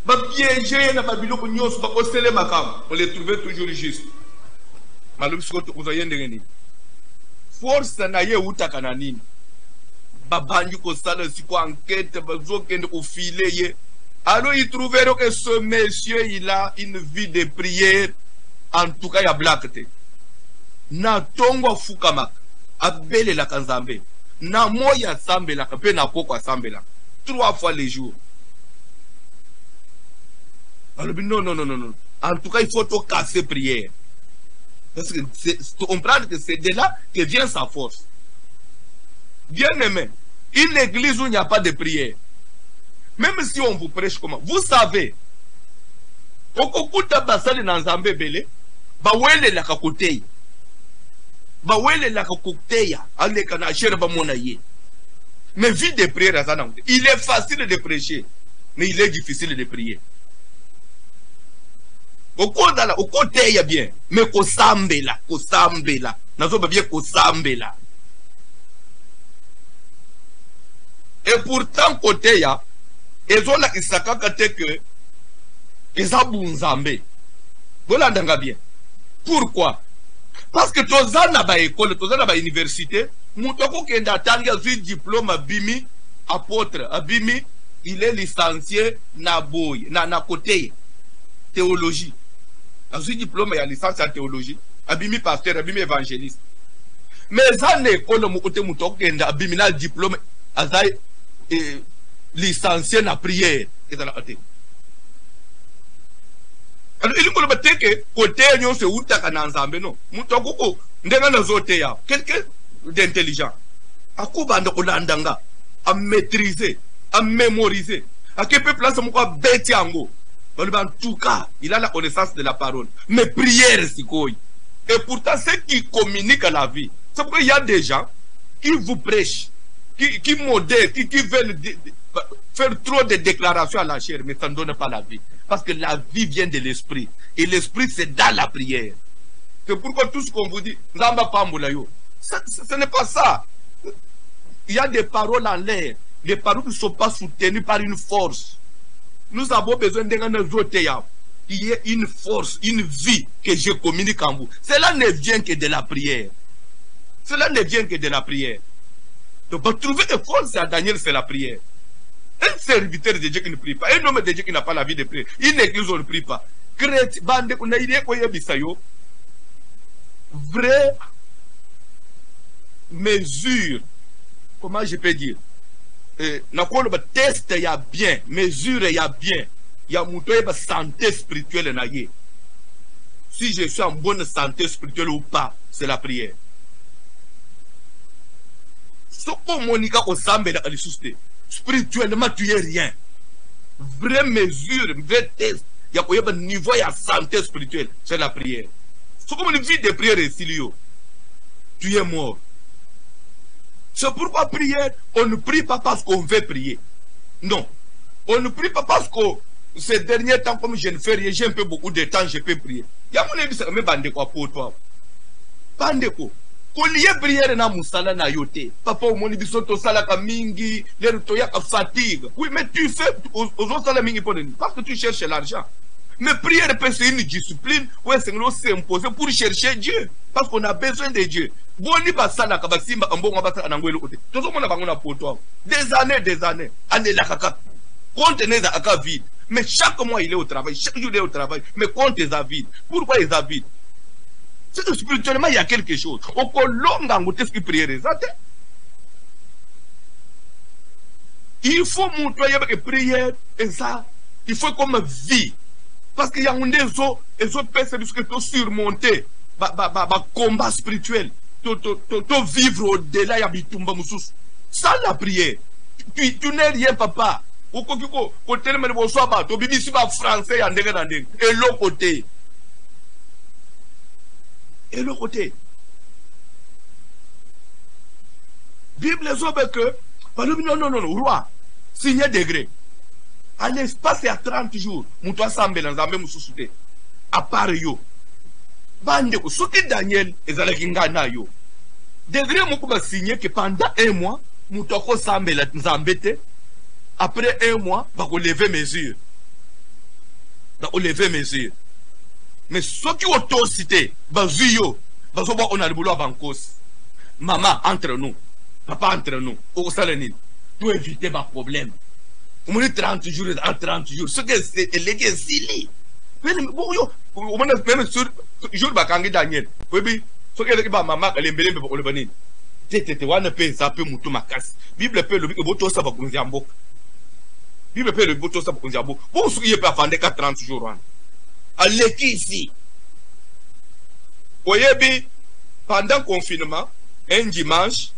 Ba piéger na Babylone nyos ba ko sele makam, on les trouvait toujours juste. Malum siko to uzayende ngeni. Force na ye utaka na nini babangi ko sala siko enquête bazokende ko filer ye alors ils trouveront que ce monsieur il a une vie de prière en tout cas ya blackte na tongo fukama abele la kanzambe na moya sambe la pe na poko sambe la 3 fois les jours alors non en tout cas il faut tout casser prière. Parce que on prend que c'est de là que vient sa force. Bien aimé, une église où il n'y a pas de prière, même si on vous prêche comment, vous savez, okukuta basali na nzambe bele, bawele la kakotei, bawele la kakoteya, aleka na chere ba mona ye. Mais vie de prière, il est facile de prêcher. mais il est difficile de prier. Au côté, il y a bien, mais qu'au sambela, n'a pas bien qu'au sambela. Et pourtant, côté, il y a, ils ont la isaka que, ils ont bunzambe. Voilà, d'anga bien. Pourquoi? Parce que toza na ba école, toza na ba université, moutoko kenda tanga zui diplôme abimi, apôtre, abimi, il est licencié na boy, na côté, théologie. Zui diplôme ya licence en théologie, abimi pasteur, abimi évangéliste. Mais ça na école moukote moutoko kenda abimi na diplôme, azai, licencié na prière. Alors, il faut que côté nous se outaka na nzambe no. Mutoko ndenga na zote ya. Quelqu'un d'intelligent. Akubanda olandanga, à maîtriser, à mémoriser. À quel peu place mon quoi bête yango. En tout cas, il a la connaissance de la parole. Mais prière c'est quoi? Et pourtant ceux qui communiquent à la vie, c'est pourquoi il y a des gens qui vous prêchent, qui modèrent, qui veulent faire trop de déclarations à la chair, mais ça ne donne pas la vie. Parce que la vie vient de l'esprit. Et l'esprit, c'est dans la prière. C'est pourquoi tout ce qu'on vous dit, ce n'est pas ça. Il y a des paroles en l'air. Des paroles qui ne sont pas soutenues par une force. Nous avons besoin d'un autre. Il y a une force, une vie que je communique en vous. Cela ne vient que de la prière. Cela ne vient que de la prière. Donc, pour trouver une force à Daniel, c'est la prière. Un serviteur de Dieu qui ne prie pas, un homme de Dieu qui n'a pas la vie de prière, une église où on ne prie pas. Vraie mesure, comment je peux dire, test il y a bien, mesure il y a bien, il y a une santé spirituelle. Si je suis en bonne santé spirituelle ou pas, c'est la prière. Ce qu'on monica au sambe dans les spirituellement, tu n'es rien. Vraie mesure, vrai test. Il y a un niveau de santé spirituelle. C'est la prière. C'est comme une vie de prière ici. Tu es mort. C'est pourquoi prière, on ne prie pas parce qu'on veut prier. Non. On ne prie pas parce que ces derniers temps, comme je ne fais rien, j'ai un peu beaucoup de temps, je peux prier. Il y a mon avis, c'est même bande quoi pour toi. Bande quoi. Ko liye prière na musala na yote. Papa au moni bisoto sala ka mingi, les toya ka fatigue. Oui, mais tu fais aux autres sala mingi pour parce que tu cherches l'argent. Mais prière c'est une discipline où c'est nous s'imposer pour chercher Dieu parce qu'on a besoin de Dieu. Boni basala ka basimba ambongo basala na ngwelo kote. Tozo mona bango na poto. Des années. Ane la kaka. Compte n'est à vide. Mais chaque mois il est au travail, chaque jour il est au travail, mais compte est à vide. Pourquoi il est à vide? C'est que spirituellement, il y a quelque chose. Au colonga, on peut prier. Il faut montrer que prière, et ça, il faut comme vie. Parce qu'il y a des autres personnes qui sont surmontées, combat spirituel, vivre au-delà, il y a bitumba moussous. Sans la prière, tu n'es rien, papa. Au côté de mon soir, tu es ici, français, et l'autre côté. Et l'autre côté. Bible est que, non, roi, signé degré. À l'espace, il y a 30 jours, Moutoua Sambe, dans Zambé Moussoussouté, à part yo. Bande, ce que Daniel et Zalakingana yo. Degré, Moutoua signé que pendant un mois, Moutoua Sambe, Zambété, après un mois, va lever mesure. Va lever mesure. Mais ceux qui ont tout cité, on a le boulot à Bancos. Maman, entre nous. Papa, entre nous. Au Salenine. Pour éviter ma problème. On me dit 30 jours en 30 jours. Ce que c'est les gars, c'est on même sur jour Bakangi Daniel. Oui, ce que maman, elle est mbélé pour le banir. Tete, on peut ça peut moutou ma casse. Bible peut le boto ça va qu'on yambo. Bible peut le boto ça va qu'on yambo. Bon, ce qui est pas fondé 30 jours. Allez qui ici? Oyebi, pendant le confinement, un dimanche,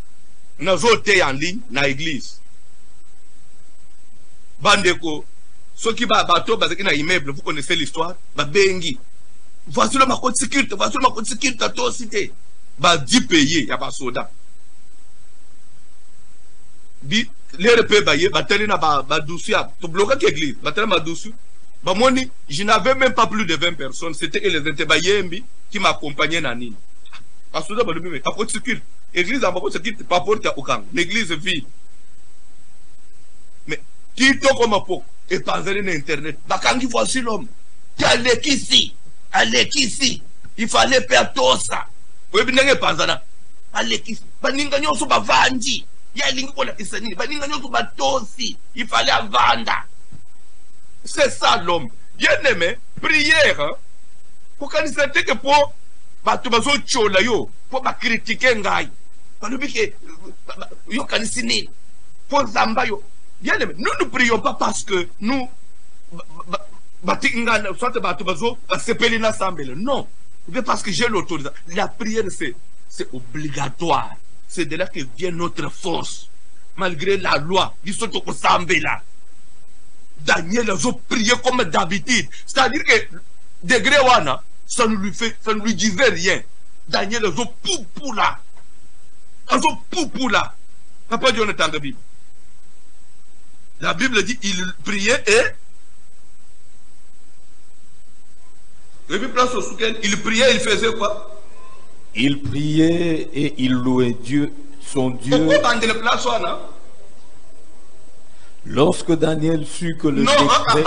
nous avons été en ligne dans l'église. Bandeko, ceux qui va bateau, dans l'immeuble, vous connaissez l'histoire, bengi. Voici le marque de sécurité, à toi cité. 10 pays, il n'y a pas soda. l'RP baye, bateli na ba douci, to bloquer l'église, bateli ma douci. Bah moi je n'avais même pas plus de 20 personnes, c'était les Intebayembi qui m'accompagnaient dans Nini. Parce que bah le même, à côté de l'église en bas de ce pas porte à aucun, l'église vit. Mais qui t'ont comme apôtre et pas sur internet, bah quand il voit l'homme, tu allais ici, il fallait faire tout ça. Oui bien n'est pas ça. Allez ici, bah n'inga nyoso ba vandi. Ya lingi kola isanini, ba ninga nyoso ba tosi, il fallait vendre. C'est ça l'homme. Bien aimé, prière. Pour qu'on se dise que pour tu vas chola yo, pour critiquer ngai. Pour nous dire que yo kanisini, pour zamba yo. Bien aimé, nous ne prions pas parce que nous soit tu vas se peler l'assemblée. Non, mais parce que j'ai l'autorisation. La prière c'est obligatoire. C'est de là que vient notre force. Malgré la loi, ils sont au Sambé là. Daniel a prié comme d'habitude. C'est-à-dire que degré wana, ça ne lui disait rien. Daniel a poupou là. Poupou là. Papa Dieu on est dans la Bible. La Bible dit il priait et il priait, il faisait quoi? Il priait et il louait Dieu, son Dieu. Lorsque Daniel sut que le décret...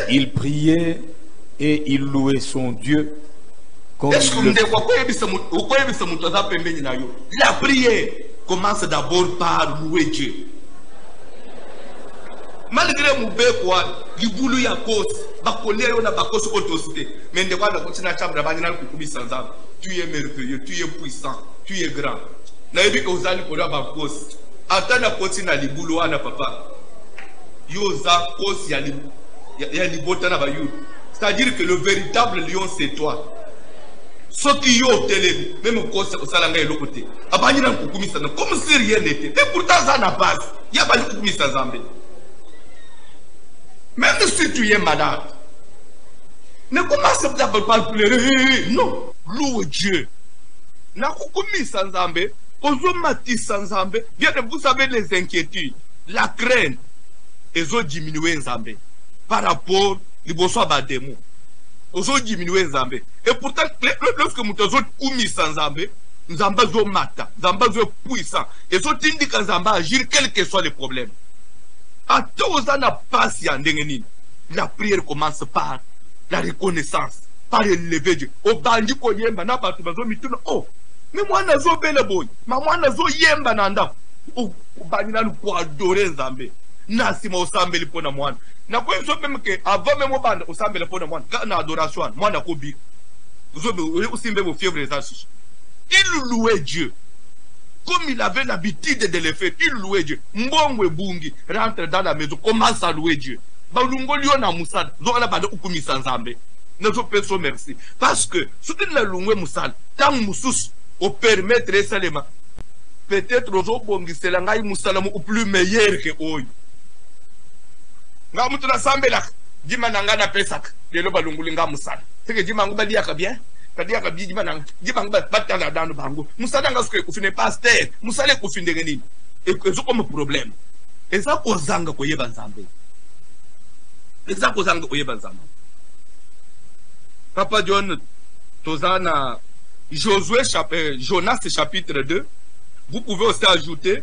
Il priait et il louait son Dieu. Comme la prière commence d'abord par louer Dieu. Malgré mon quoi, il boulot ya cause, bakolé on a bakos autocité. Mais de quoi la continue à chambre banal kukubi sans âme. Tu es merveilleux, tu es puissant, tu es grand. Na ebi ko zali ko da bakos. Ata na continue na libulo ana papa. Yo za cause ya libota na bayu. C'est-à-dire que le véritable lion c'est toi. Ce qui yo télé, même cause au salanga et l'autre côté. Abani na kukubi sans comme si rien n'était. Et pourtant ça n'a pas. Il y a pas de kukubi sans âme. Même si tu es malade, ne commence pas par pleurer. Non, loue Dieu. N'a pas sans ambe, osomati sans ambe. Bien vous savez les inquiétudes, la crainte, ils ont diminué Zambé par rapport aux besoins bademo. Ils ont diminué Zambé. Et pourtant, lorsque nous avons commis sans ambe, nous avons mata, nous avons puissant. Ils ont dit que Zambé agir quel que soit le problème. La prière commence par la reconnaissance, par élever Dieu. Au bandi ko yemba na batu bazo mituno. Oh, mais moi na zo bele boy. Ma moi na zo yemba nanda. Oh, bandi na ko adorer Nzambe. Na sima osambeli pona mwana. Na ko so même que avant même banda osambeli pona mwana. Ka na adoration, mwana ko bi. Zo be osimbe mo fièvre les assis. Il louait Dieu. Comme il avait l'habitude de le faire, il louait Dieu. Mbongwe bungi rentre dans la maison, commence à louer Dieu. Balungo liona musada, zo ala bade ukumisa Nzambe. Nous faisons merci. Parce que ce que la loué musal, tant moussous au permettre seulement, peut-être aux autres bongi c'est la ngaï moussalam ou plus meilleur que eux. Nga mutuna sambela, dima nanga na pesak, de lo balungu linga musal. C'est que dima nguba diaka bien. Kadia kabi dima nanga, dima nguba batala dans le bango. Musala nga ce que vous pasteur, musale ko finde ngeni. Et que c'est comme problème. Et ça ko zanga ko yeba Nzambe. Et ça ko zanga ko yeba Nzambe. Papa John Tozana Jonas chapitre 2. Vous pouvez aussi ajouter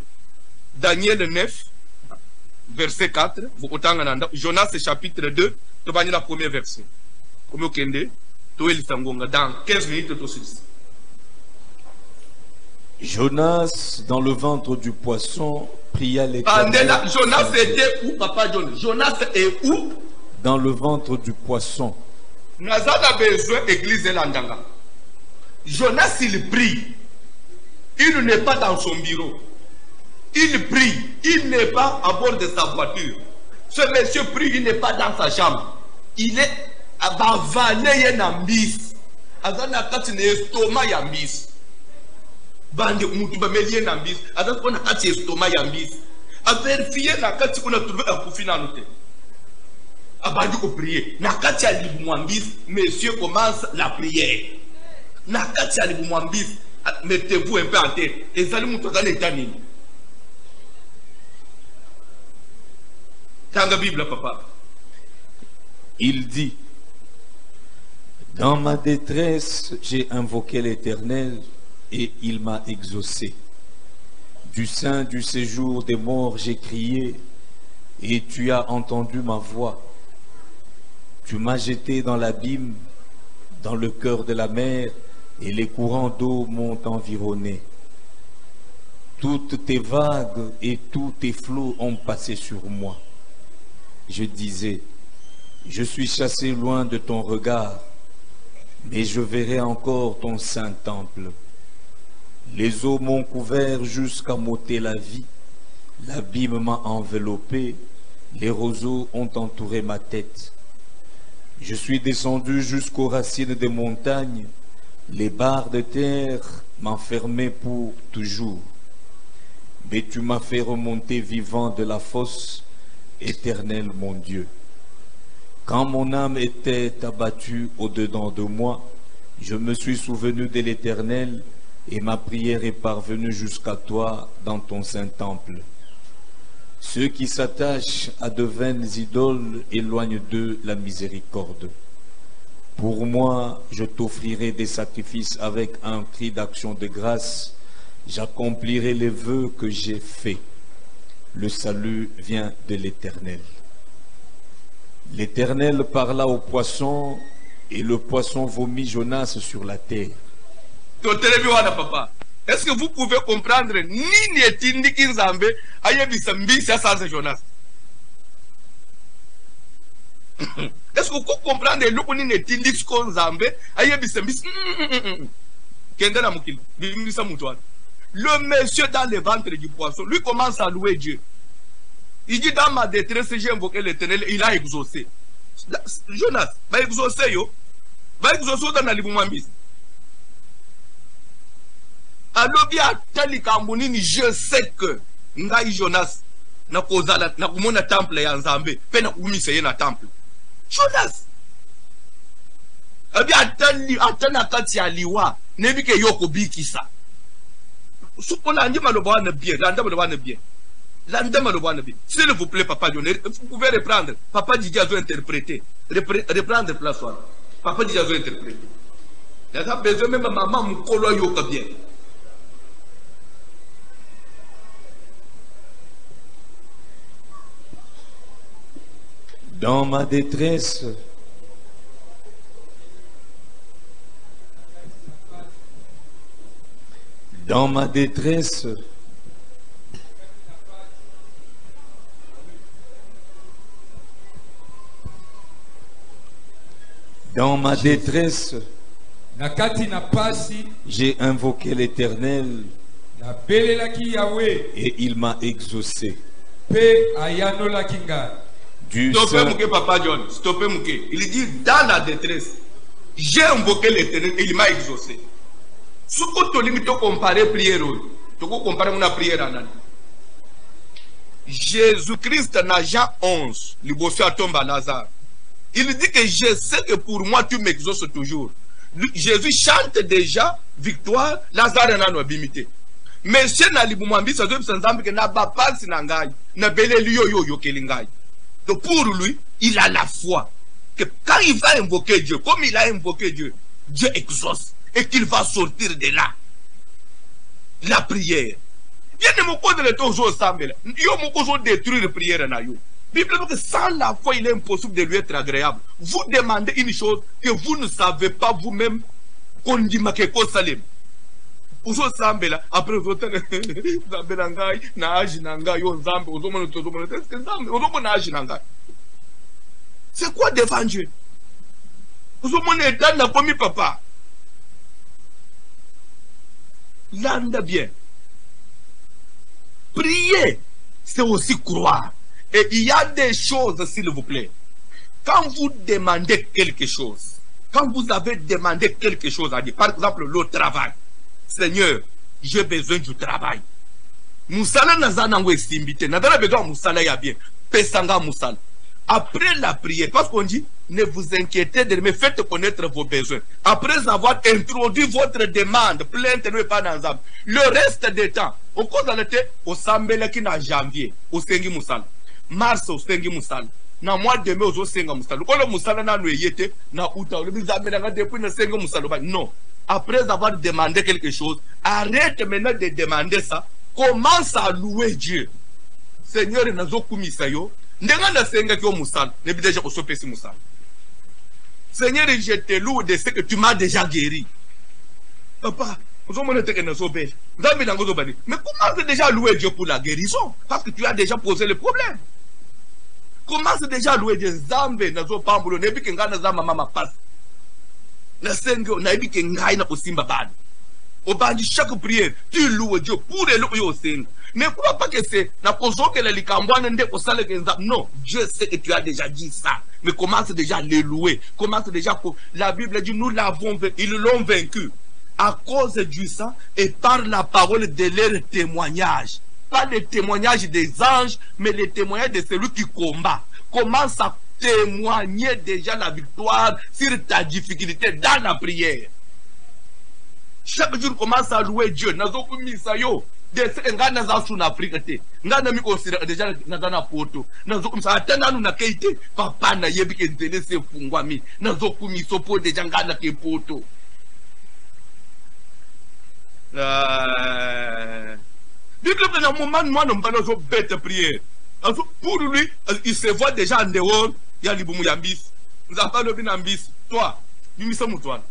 Daniel 9 verset 4. Jonas chapitre 2. Tu vas la première verset. Dans 15 minutes. Jonas dans le ventre du poisson pria l'Éternel. Jonas était où, Papa John? Jonas est où? Dans le ventre du poisson. Nazana besoin église Landanga. Jonas il prie. Il n'est pas dans son bureau. Il prie. Il n'est pas à bord de sa voiture. Ce monsieur prie, il n'est pas dans sa chambre. Il est à Bavané Nambis. Azana kati ne estomac yambis. Bande mutu bamelie Nambis. Azana kona kati estomac yambis. A vérifier na kati kuna trouvé un kufina noté. Abandi ko prier. Nakati ya libumwambis, monsieur commence la prière. Nakati ya libumwambis, mettez-vous un peu en tête. Et ça lui montre dans l'état nini. Tanga Bible, papa. Il dit, dans ma détresse, j'ai invoqué l'Éternel et il m'a exaucé. Du sein du séjour des morts, j'ai crié et tu as entendu ma voix. Tu m'as jeté dans l'abîme, dans le cœur de la mer, et les courants d'eau m'ont environné. Toutes tes vagues et tous tes flots ont passé sur moi. Je disais, je suis chassé loin de ton regard, mais je verrai encore ton saint temple. Les eaux m'ont couvert jusqu'à m'ôter la vie. L'abîme m'a enveloppé, les roseaux ont entouré ma tête. Je suis descendu jusqu'aux racines des montagnes, les barres de terre m'enfermaient pour toujours. Mais tu m'as fait remonter vivant de la fosse, Éternel mon Dieu. Quand mon âme était abattue au-dedans de moi, je me suis souvenu de l'Éternel et ma prière est parvenue jusqu'à toi dans ton saint temple. Ceux qui s'attachent à de vaines idoles éloignent d'eux la miséricorde. Pour moi, je t'offrirai des sacrifices avec un cri d'action de grâce. J'accomplirai les vœux que j'ai faits. Le salut vient de l'Éternel. L'Éternel parla au poisson et le poisson vomit Jonas sur la terre. Papa. Est-ce que vous pouvez comprendre ni netindi kinzambe ayebisa mbisi asanze Jonas? Est-ce que vous comprenez le ni netindi kinzambe ayebisa mbisi kende na mukili bimbisa mutwana? Le monsieur dans le ventre du poisson, lui commence à louer Dieu. Il dit dans ma détresse, j'ai invoqué l'Éternel, il a exaucé. Jonas, va exaucer yo, va exaucer dans la libumambis. Alors bien, je sais que Ngai Jonas na kozala na kumona temple ya Nzambe, pe na kumiseye na temple. Jonas. Abi atana kati ya liwa, nebike yoko bikisa. Supona ndi maloba na bien, landa maloba na bien. Landa maloba na bien. S'il vous plaît, papa Lionel, vous pouvez reprendre. Papa Didier a interprété. Reprendre place one. Papa Didier a interprété. Il y a besoin même maman mukolo yoka bien. Dans ma détresse, dans ma détresse, dans ma détresse, j'ai invoqué l'Éternel et il m'a exaucé. Stoppez Papa John, stoppez Mouké. Il dit dans la détresse, j'ai invoqué l'Éternel et il m'a exaucé. Ce que tu limite comparer prière, tu peux comparer mon prière à Jésus-Christ dans Jean 11, le bossu à tombe à Lazare. Il dit que je sais que pour moi tu m'exauces toujours. Jésus chante déjà victoire, Lazare n'a pas imité. Mais chez Nalibumambi, ça doit être que n'a pas sinangai, n'a belé yo kelingai. Donc pour lui, il a la foi que quand il va invoquer Dieu, comme il a invoqué Dieu, Dieu exauce et qu'il va sortir de là. La prière. Bien de mon côté de ton jour semble, yo mon côté détruire la prière na yo. Bible dit que sans la foi, il est impossible de lui être agréable. Vous demandez une chose que vous ne savez pas vous-même qu'on dit ma keko salem. Uzo sambe là après vous zambe nangai na aji nangai yo zambe uzo mono tozo mono est-ce que zambe uzo mono aji nangai. C'est quoi devant Dieu? Uzo mono état na komi papa. Landa bien. Prier, c'est aussi croire. Et il y a des choses, s'il vous plaît. Quand vous demandez quelque chose, quand vous avez demandé quelque chose à Dieu, par exemple le travail, Seigneur, j'ai besoin du travail. Moussala nazana ngwesimbite, nadana besoin moussala ya bien. Pesanga moussala. Après la prière, parce qu'on dit, ne vous inquiétez de mais faites connaître vos besoins. Après avoir introduit votre demande, plainte ne pas dans l'âme. Le reste des temps, au cours de l'été, au sambela qui n'a janvier, au sengi moussala. mars osengi musala na mois de mai ozosenga musala kolo musala nanu eyete na uta olebizambelanga depuis na senga musala ba non. Après avoir demandé quelque chose, arrête maintenant de demander ça. Commence à louer Dieu. Seigneur, nazo kumisa yo. Ndenga na senga kyo musala. Nebi déjà osopesi musala. Seigneur, je te loue de ce que tu m'as déjà guéri. Papa, mais commence déjà à louer Dieu pour la guérison. Parce que tu as déjà posé le problème. Commence déjà à louer Dieu. Zambe, nazo pambulo, nebi kenga na zama mama passe. Na sengo na ibike ngai na kosimba bana obandi chaque prière tu loues Dieu pour le yo senga ne crois pas que c'est na kozoke la likambwana nde kosala kenza non Dieu sait que tu as déjà dit ça mais commence déjà à les louer commence déjà la Bible dit nous l'avons ils l'ont vaincu à cause du sang et par la parole de leur témoignage pas le témoignage des anges mais le témoignage de celui qui combat commence à témoigner déjà la victoire sur ta difficulté dans la prière. Chaque jour commence à louer Dieu. Nazo kumisa yo. De ce ngana za suna Afrique te. Ngana mi considère déjà na poto. Nazo kumisa atana nu na keite papa na yebi ke nzele se fungwa mi. Nazo kumiso po déjà ngana ke poto. Bible na moment moi non pas nazo bête prière. Pour lui, il se voit déjà en dehors. Il y a l'iboumu yambis. Nous avons pas le bin ambis. Toi, bimisa mutwana.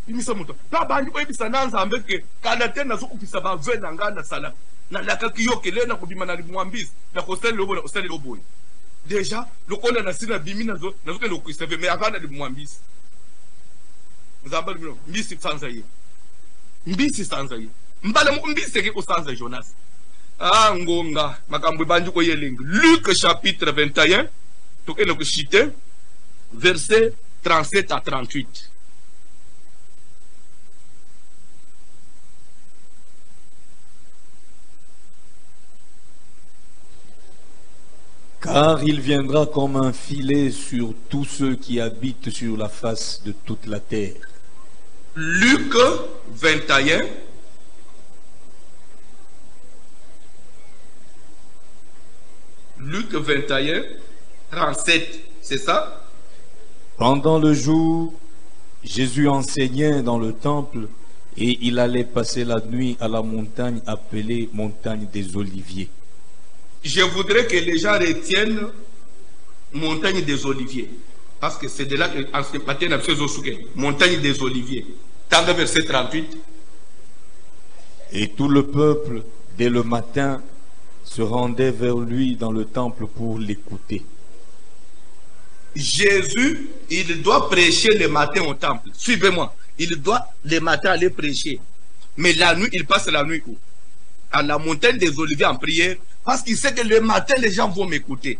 Bimisa mutwana. Toi, bandi ko ebisa nanza ambeke. Kanate na zo kupisa ba vena ngana sala. Na laka kiyokele na kubima na l'iboumu ambis. Na kosele lobo na kosele lobo. Déjà, le kona na sina bimi na zo ke lo kuiseve mais avant na l'iboumu ambis. Nous avons pas le mbisi sanza ye. Mbisi sanza ye. Mbala mu mbisi ke ko sanza Jonas. Ah ngonga makambo banju ko yelengi. Luc chapitre 21 to elo ko cité verset 37 à 38. Car il viendra comme un filet sur tous ceux qui habitent sur la face de toute la terre. Luc 21 Luc 21, 37, c'est ça? Pendant le jour, Jésus enseignait dans le temple et il allait passer la nuit à la montagne appelée montagne des Oliviers. Je voudrais que les gens retiennent montagne des Oliviers. Parce que c'est de là que montagne des Oliviers. Dans le verset 38. Et tout le peuple, dès le matin, se rendait vers lui dans le temple pour l'écouter. Jésus, il doit prêcher le matin au temple. Suivez-moi. Il doit le matin aller prêcher. Mais la nuit, il passe la nuit où? À la montagne des Oliviers en prière. Parce qu'il sait que le matin, les gens vont m'écouter.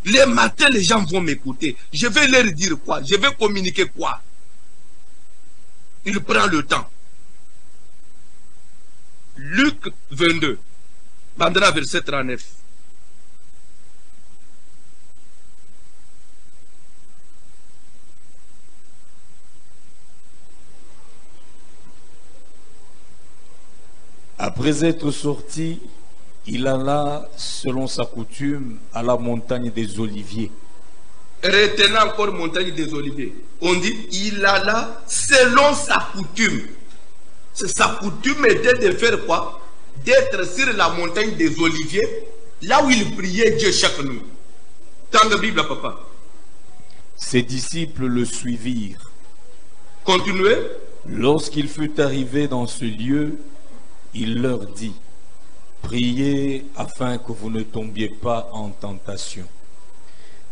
Le matin, les gens vont m'écouter. Je vais leur dire quoi? Je vais communiquer quoi? Il prend le temps. Luc 22. Bandera verset 39. Après être sorti, il alla, selon sa coutume, à la montagne des Oliviers. Retenez encore montagne des Oliviers. On dit, il alla selon sa coutume. Sa coutume était de faire quoi? D'être sur la montagne des Oliviers, là où il priait Dieu chaque nuit. Dans la Bible, papa. Ses disciples le suivirent. Continuez. Lorsqu'il fut arrivé dans ce lieu, il leur dit: priez afin que vous ne tombiez pas en tentation.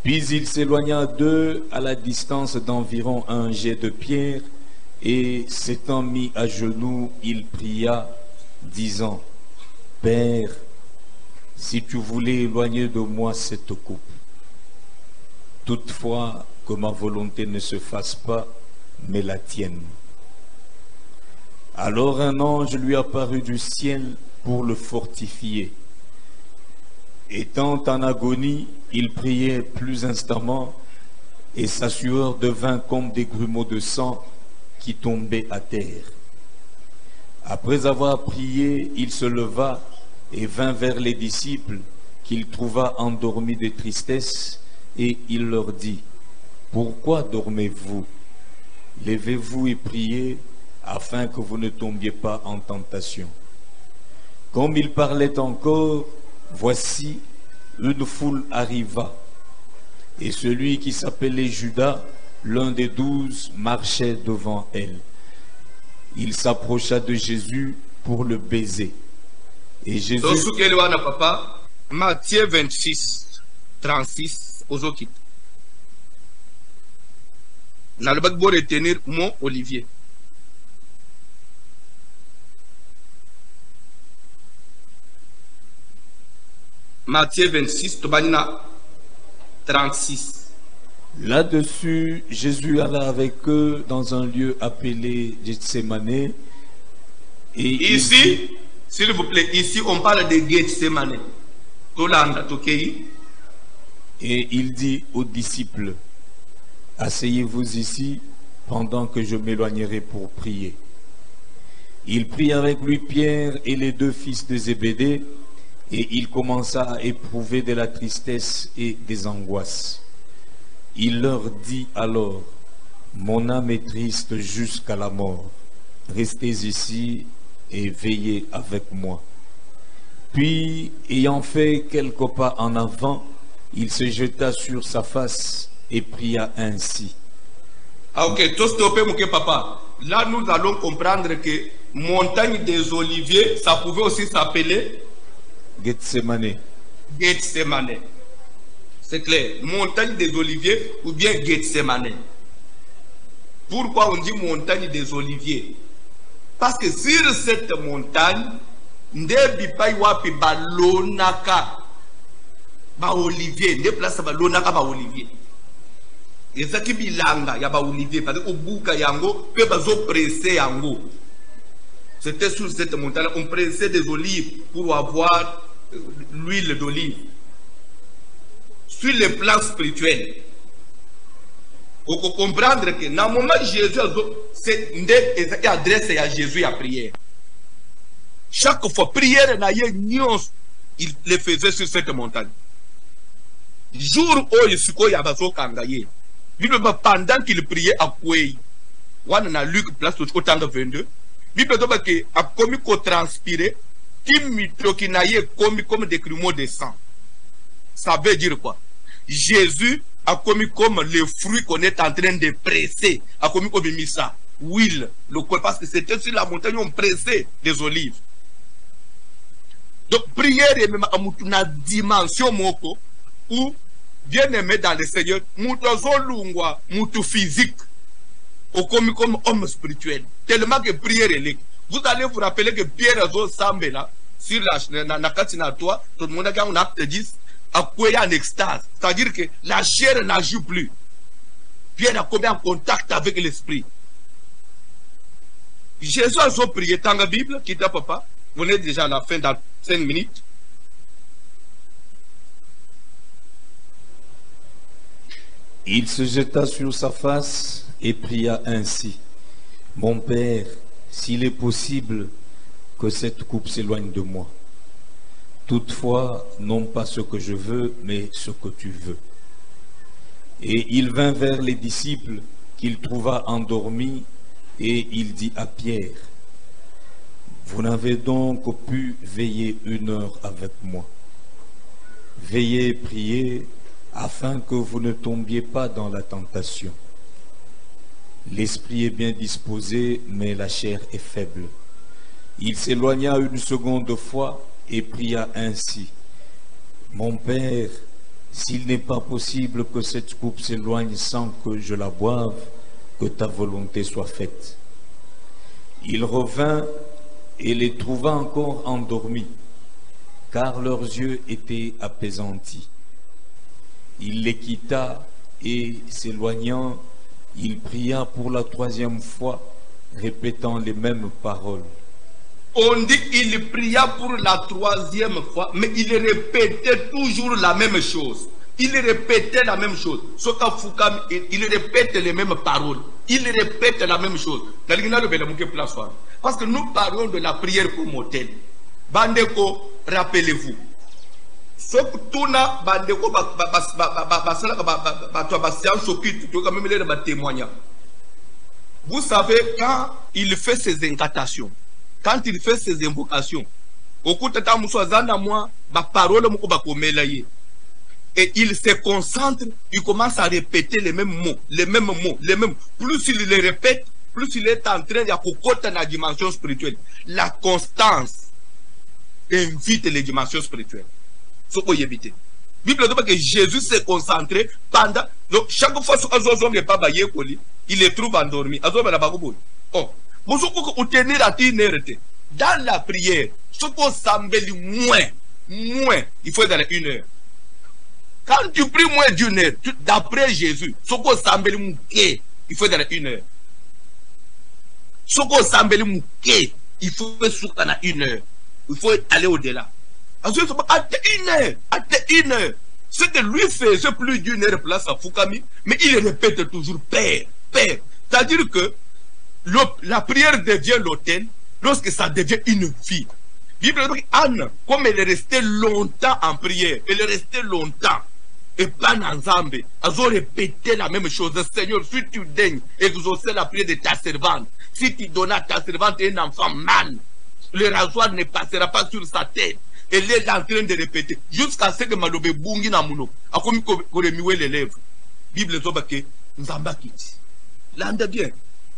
Puis il s'éloigna d'eux à la distance d'environ un jet de pierre, et s'étant mis à genoux, il pria, disant: Père, si tu voulais éloigner de moi cette coupe, toutefois que ma volonté ne se fasse pas, mais la tienne. Alors un ange lui apparut du ciel pour le fortifier. Étant en agonie, il priait plus instamment, et sa sueur devint comme des grumeaux de sang qui tombaient à terre. Après avoir prié, il se leva et vint vers les disciples qu'il trouva endormis de tristesse, et il leur dit, « Pourquoi dormez-vous? Levez-vous et priez, afin que vous ne tombiez pas en tentation. » Comme il parlait encore, voici, une foule arriva, et celui qui s'appelait Judas, l'un des 12, marchait devant elle. Il s'approcha de Jésus pour le baiser. Et Jésus... Matthieu 26, 36, Ozokit. N'a le bac beau retenir mon Olivier. Matthieu 26, Tobanina 36. Là-dessus, Jésus alla avec eux dans un lieu appelé Gethsémané. Et ici, s'il vous plaît, ici on parle de Gethsémané. Et il dit aux disciples, « Asseyez-vous ici pendant que je m'éloignerai pour prier. » Il prit avec lui Pierre et les 2 fils de Zébédée, et il commença à éprouver de la tristesse et des angoisses. Il leur dit alors, « Mon âme est triste jusqu'à la mort. Restez ici et veillez avec moi. » Puis, ayant fait quelques pas en avant, il se jeta sur sa face et pria ainsi. Ah ok, tout stoppé mon papa. Là, nous allons comprendre que montagne des Oliviers, ça pouvait aussi s'appeler Gethsémané. Gethsémané. C'est clair. Montagne des Oliviers ou bien Gethsémané. Pourquoi on dit montagne des Oliviers? Parce que sur cette montagne, ndebi pai wapi balonaka ba Olivier, nde place balonaka ba Olivier. Ezaki bilanga ya ba Olivier parce que obuka yango pe bazo presser yango. C'était sur cette montagne on pressait des olives pour avoir l'huile d'olive. Sur le plan spirituel, on peut comprendre que dans le moment où Jésus c'est adresse à Jésus à prière. Chaque fois, prière il le faisait sur cette montagne. Jour où il y avait pendant qu'il priait à Kouei, on a Luc place au 22, Bible a commis qu'on transpirait, qui n'a comme des grumeaux de sang. Ça veut dire quoi? Jésus a commis comme le fruit qu'on est en train de presser, a commis comme ça, huile, parce que c'était sur la montagne où on pressait des olives. Donc, prière est même à une dimension moko où, bien aimé dans le Seigneur, moutou physique, comme homme spirituel. Tellement que prière est là. Vous allez vous rappeler que Pierre a sambe là, sur la Katina-toi, tout le monde a un acte 10, a quoi en extase. C'est-à-dire que la chair n'agit plus. Pierre a commis en contact avec l'esprit. Jésus a prié dans la Bible, qui t'a papa. Vous êtes déjà à la fin dans 5 minutes. Il se jeta sur sa face et pria ainsi. Mon Père, s'il est possible que cette coupe s'éloigne de moi. Toutefois, non pas ce que je veux, mais ce que tu veux. Et il vint vers les disciples qu'il trouva endormis et il dit à Pierre, vous n'avez donc pu veiller 1 heure avec moi. Veillez et priez afin que vous ne tombiez pas dans la tentation. L'esprit est bien disposé, mais la chair est faible. Il s'éloigna 1 seconde fois et pria ainsi. Mon Père, s'il n'est pas possible que cette coupe s'éloigne sans que je la boive, que ta volonté soit faite. Il revint et les trouva encore endormis, car leurs yeux étaient apaisantis. Il les quitta et, s'éloignant, il pria pour la 3e fois, répétant les mêmes paroles. On dit qu'il pria pour la 3e fois, mais il répétait toujours la même chose. Il répétait la même chose. Il répète les mêmes paroles. Il répète la même chose. Parce que nous parlons de la prière comme tel. Bandeko, rappelez-vous. Sokutuna bandeko témoignage. Vous savez, quand il fait ses incantations, quand il fait ses invocations, et il se concentre, il commence à répéter les mêmes mots, les mêmes mots, les mêmes. Plus il les répète, plus il est en train de la dimension spirituelle. La constance invite les dimensions spirituelles. Ce qu'il faut éviter. La Bible dit que Jésus s'est concentré pendant. Donc, chaque fois que il les trouve endormis. Oh, dans la prière, ce qu'on s'embellit moins, il faut dans 1 heure. Quand tu pries moins d'1 heure, d'après Jésus, ce qu'on s'embellit moins, il faut dans 1 heure. Ce qu'on s'embellit moins, il faut dans 1 heure. Il faut aller au-delà. À 1 heure. Ce que lui faisait plus d'1 heure place à Fukami, mais il répète toujours Père, Père. C'est-à-dire que la prière devient l'autel lorsque ça devient une vie. Bible dit Anne, comme elle est restée longtemps en prière, elle est restée longtemps. Et pas dans Zambé, elle a répété la même chose. Seigneur, si tu daignes exaucer la prière de ta servante, si tu donnes à ta servante un enfant man, le rasoir ne passera pas sur sa tête. Elle est en train de répéter jusqu'à ce que Malobe Bungi Namuno a commis remuer les lèvres. Bible dit Nzamba Kiti. L'ande bien.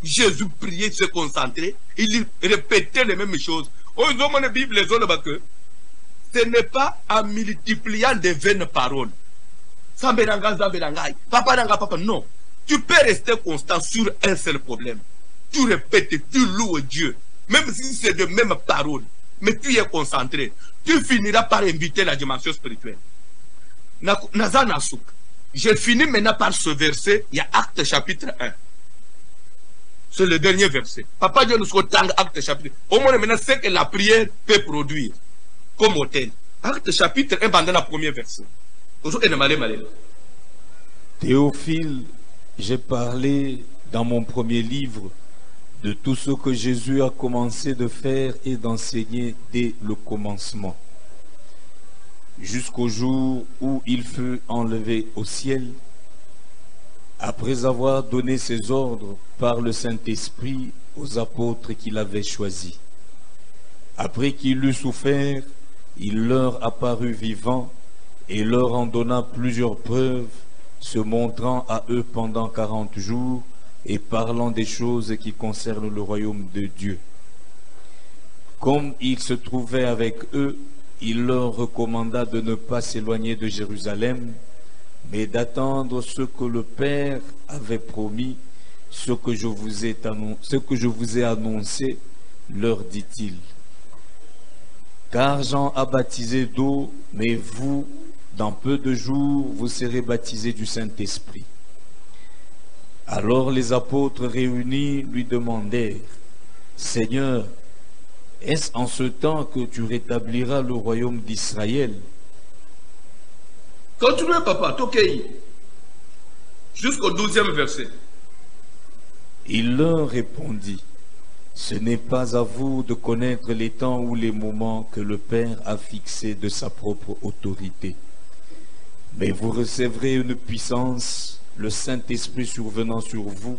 Jésus priait, se concentrer, il répétait les mêmes choses. La Bible dit ce n'est pas en multipliant des vaines paroles. Papa, non. Tu peux rester constant sur un seul problème. Tu répètes, tu loues Dieu. Même si c'est de mêmes paroles. Mais tu es concentré. Tu finiras par inviter la dimension spirituelle. J'ai fini maintenant par ce verset. Il y a Actes chapitre 1. C'est le dernier verset. Papa Dieu nous tang Actes chapitre. Au moins maintenant, c'est que la prière peut produire comme autel. Actes chapitre 1 pendant le premier verset. Théophile, j'ai parlé dans mon premier livre de tout ce que Jésus a commencé de faire et d'enseigner dès le commencement, jusqu'au jour où il fut enlevé au ciel, après avoir donné ses ordres par le Saint-Esprit aux apôtres qu'il avait choisis. Après qu'il eut souffert, il leur apparut vivant et leur en donna plusieurs preuves, se montrant à eux pendant 40 jours et parlant des choses qui concernent le royaume de Dieu. Comme il se trouvait avec eux, il leur recommanda de ne pas s'éloigner de Jérusalem, mais d'attendre ce que le Père avait promis, ce que je vous ai annoncé, leur dit-il. Car Jean a baptisé d'eau, mais vous, dans peu de jours, vous serez baptisés du Saint-Esprit. Alors les apôtres réunis lui demandèrent, Seigneur, est-ce en ce temps que tu rétabliras le royaume d'Israël? Continuez, papa, Tokei. Jusqu'au 12e verset. Il leur répondit, ce n'est pas à vous de connaître les temps ou les moments que le Père a fixés de sa propre autorité. Mais vous recevrez une puissance, le Saint-Esprit survenant sur vous,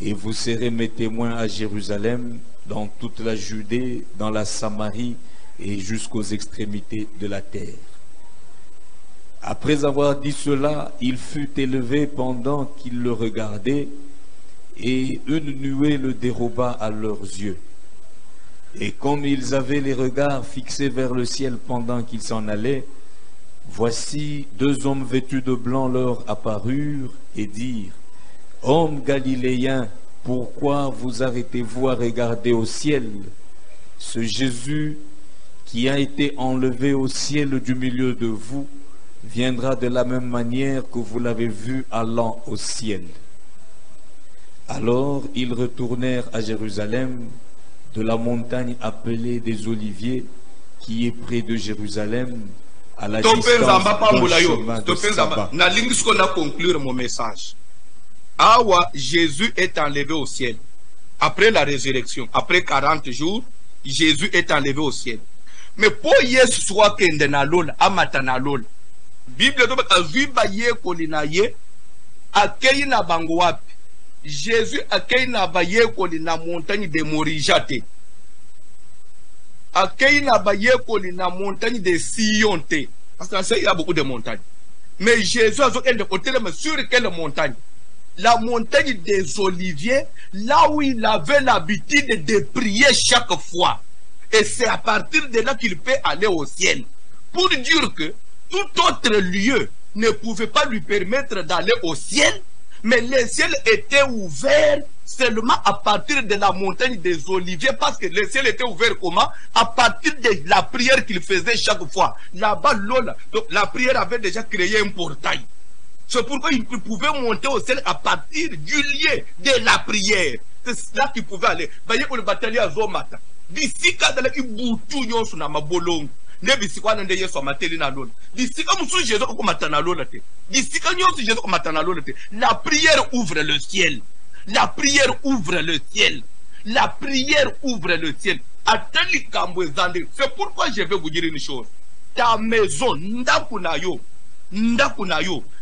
et vous serez mes témoins à Jérusalem, dans toute la Judée, dans la Samarie et jusqu'aux extrémités de la terre. Après avoir dit cela, il fut élevé pendant qu'ils le regardaient, et une nuée le déroba à leurs yeux. Et comme ils avaient les regards fixés vers le ciel pendant qu'ils s'en allaient, voici 2 hommes vêtus de blanc leur apparurent et dirent, « Hommes galiléens, pourquoi vous arrêtez-vous à regarder au ciel? Ce Jésus qui a été enlevé au ciel du milieu de vous viendra de la même manière que vous l'avez vu allant au ciel. » Alors ils retournèrent à Jérusalem, de la montagne appelée des Oliviers, qui est près de Jérusalem, à la distance d'un chemin de sabbat. Na conclure mon message. Awa, Jésus est enlevé au ciel. Après la résurrection, après 40 jours, Jésus est enlevé au ciel. Mais pour Yesu soit kende na lola, amata na lola. Bible dobe azui ba ye kolina ye, akei na bango wapi. Jésus akei na ba ye kolina montagne de Morijate. Akei na ba ye kolina montagne de Sion te. Parce qu'il y a beaucoup de montagnes. Mais Jésus a dit sur quelle montagne? La montagne des Oliviers, là où il avait l'habitude de prier chaque fois. Et c'est à partir de là qu'il peut aller au ciel. Pour dire que tout autre lieu ne pouvait pas lui permettre d'aller au ciel, mais le ciel était ouvert seulement à partir de la montagne des Oliviers, parce que le ciel était ouvert comment? À partir de la prière qu'il faisait chaque fois. Là-bas, Lola, donc la prière avait déjà créé un portail. C'est pourquoi il pouvait monter au ciel à partir du lieu de la prière. C'est là qu'il pouvait aller. Voyez pour le bataillon à Zomata. D'ici, quand il boutou nyon sur ma bolong. Ne bisi kwa nende yeso mateli na lola. D'ici quand musu Jésus ko matana lola te. D'ici quand nyon Jésus ko matana lola te. La prière ouvre le ciel. La prière ouvre le ciel. La prière ouvre le ciel. Atali kambo zande. C'est pourquoi je vais vous dire une chose. Ta maison, ndakunayo,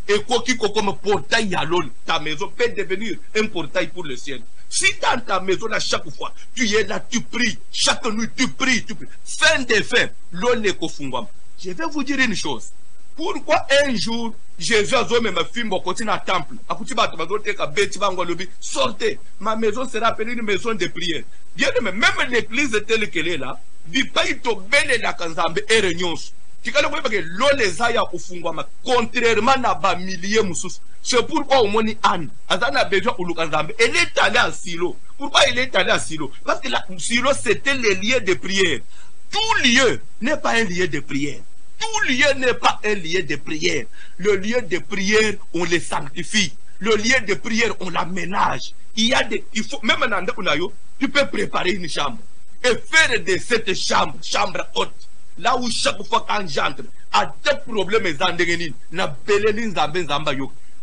et quoi qui comme portail ya l'eau, ta maison peut devenir un portail pour le ciel. Si dans ta maison, là, chaque fois, tu es là, tu pries, chaque nuit, tu pries. Fin de fin, l'eau n'est qu'au fond. Je vais vous dire une chose. Pourquoi un jour, Jésus a dit, mais ma fille, mon côté dans le temple, sortez, ma maison sera appelée une maison de prière. Bien aimé, même l'église telle qu'elle est là, dit pas il te belle la kanzambe et réunion. Contrairement à ba milliers musus. C'est pourquoi au moni Anne, Azana besoin ou Lukazambe, elle est allée à Silo. Pourquoi elle est allée à Silo? Parce que Silo c'était le lieu de prière. Tout lieu n'est pas un lieu de prière. Tout lieu n'est pas un lieu de prière. Le lieu de prière, on le sanctifie. Le lieu de prière, on l'aménage. Il faut, même en tu peux préparer une chambre et faire de cette chambre haute. Là où chaque fois quand j'entre, à des problèmes,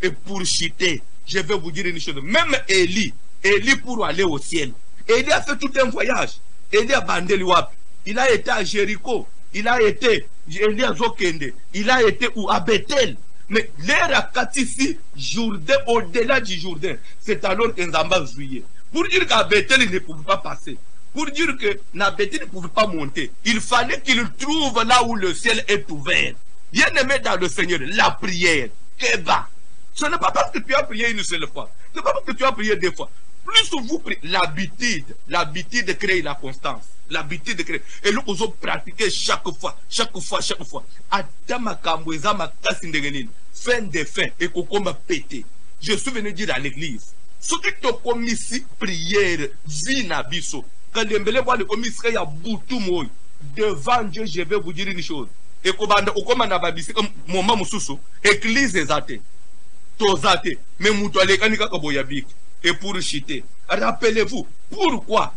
et pour chuter, je vais vous dire une chose. Même Élie pour aller au ciel, Élie a fait tout un voyage. Élie a bandé le wap. Il a été à Jéricho. Il a été, Élie a Zokende. Il a été où? À Bethel. Mais l'air à Katissi, Jourdain, au-delà du Jourdain, c'est alors que Nzamba jouait. Pour dire qu'à Bethel, il ne pouvait pas passer. Pour dire que Nabété ne pouvait pas monter, il fallait qu'il trouve là où le ciel est ouvert. Bien aimé dans le Seigneur, la prière. Keba. Ce n'est pas parce que tu as prié une seule fois. Ce n'est pas parce que tu as prié deux fois. Plus vous priez, l'habitude crée la constance. L'habitude de créer. Et nous osons pratiquer chaque fois. Atama Kamboueza Makasindegenin. Fin de fin. Et qu'on va péter. Je suis venu dire à l'église. Ce qui te commissie prière, vina biso. Quand les mbele voient le commissaire, il y a beaucoup de devant Dieu, je vais vous dire une chose. Et comme on a babissé, moment mususu, église est athée. Tous athées. Mais moutouale kanika kaboyabik. Et pour chiter. Rappelez-vous, pourquoi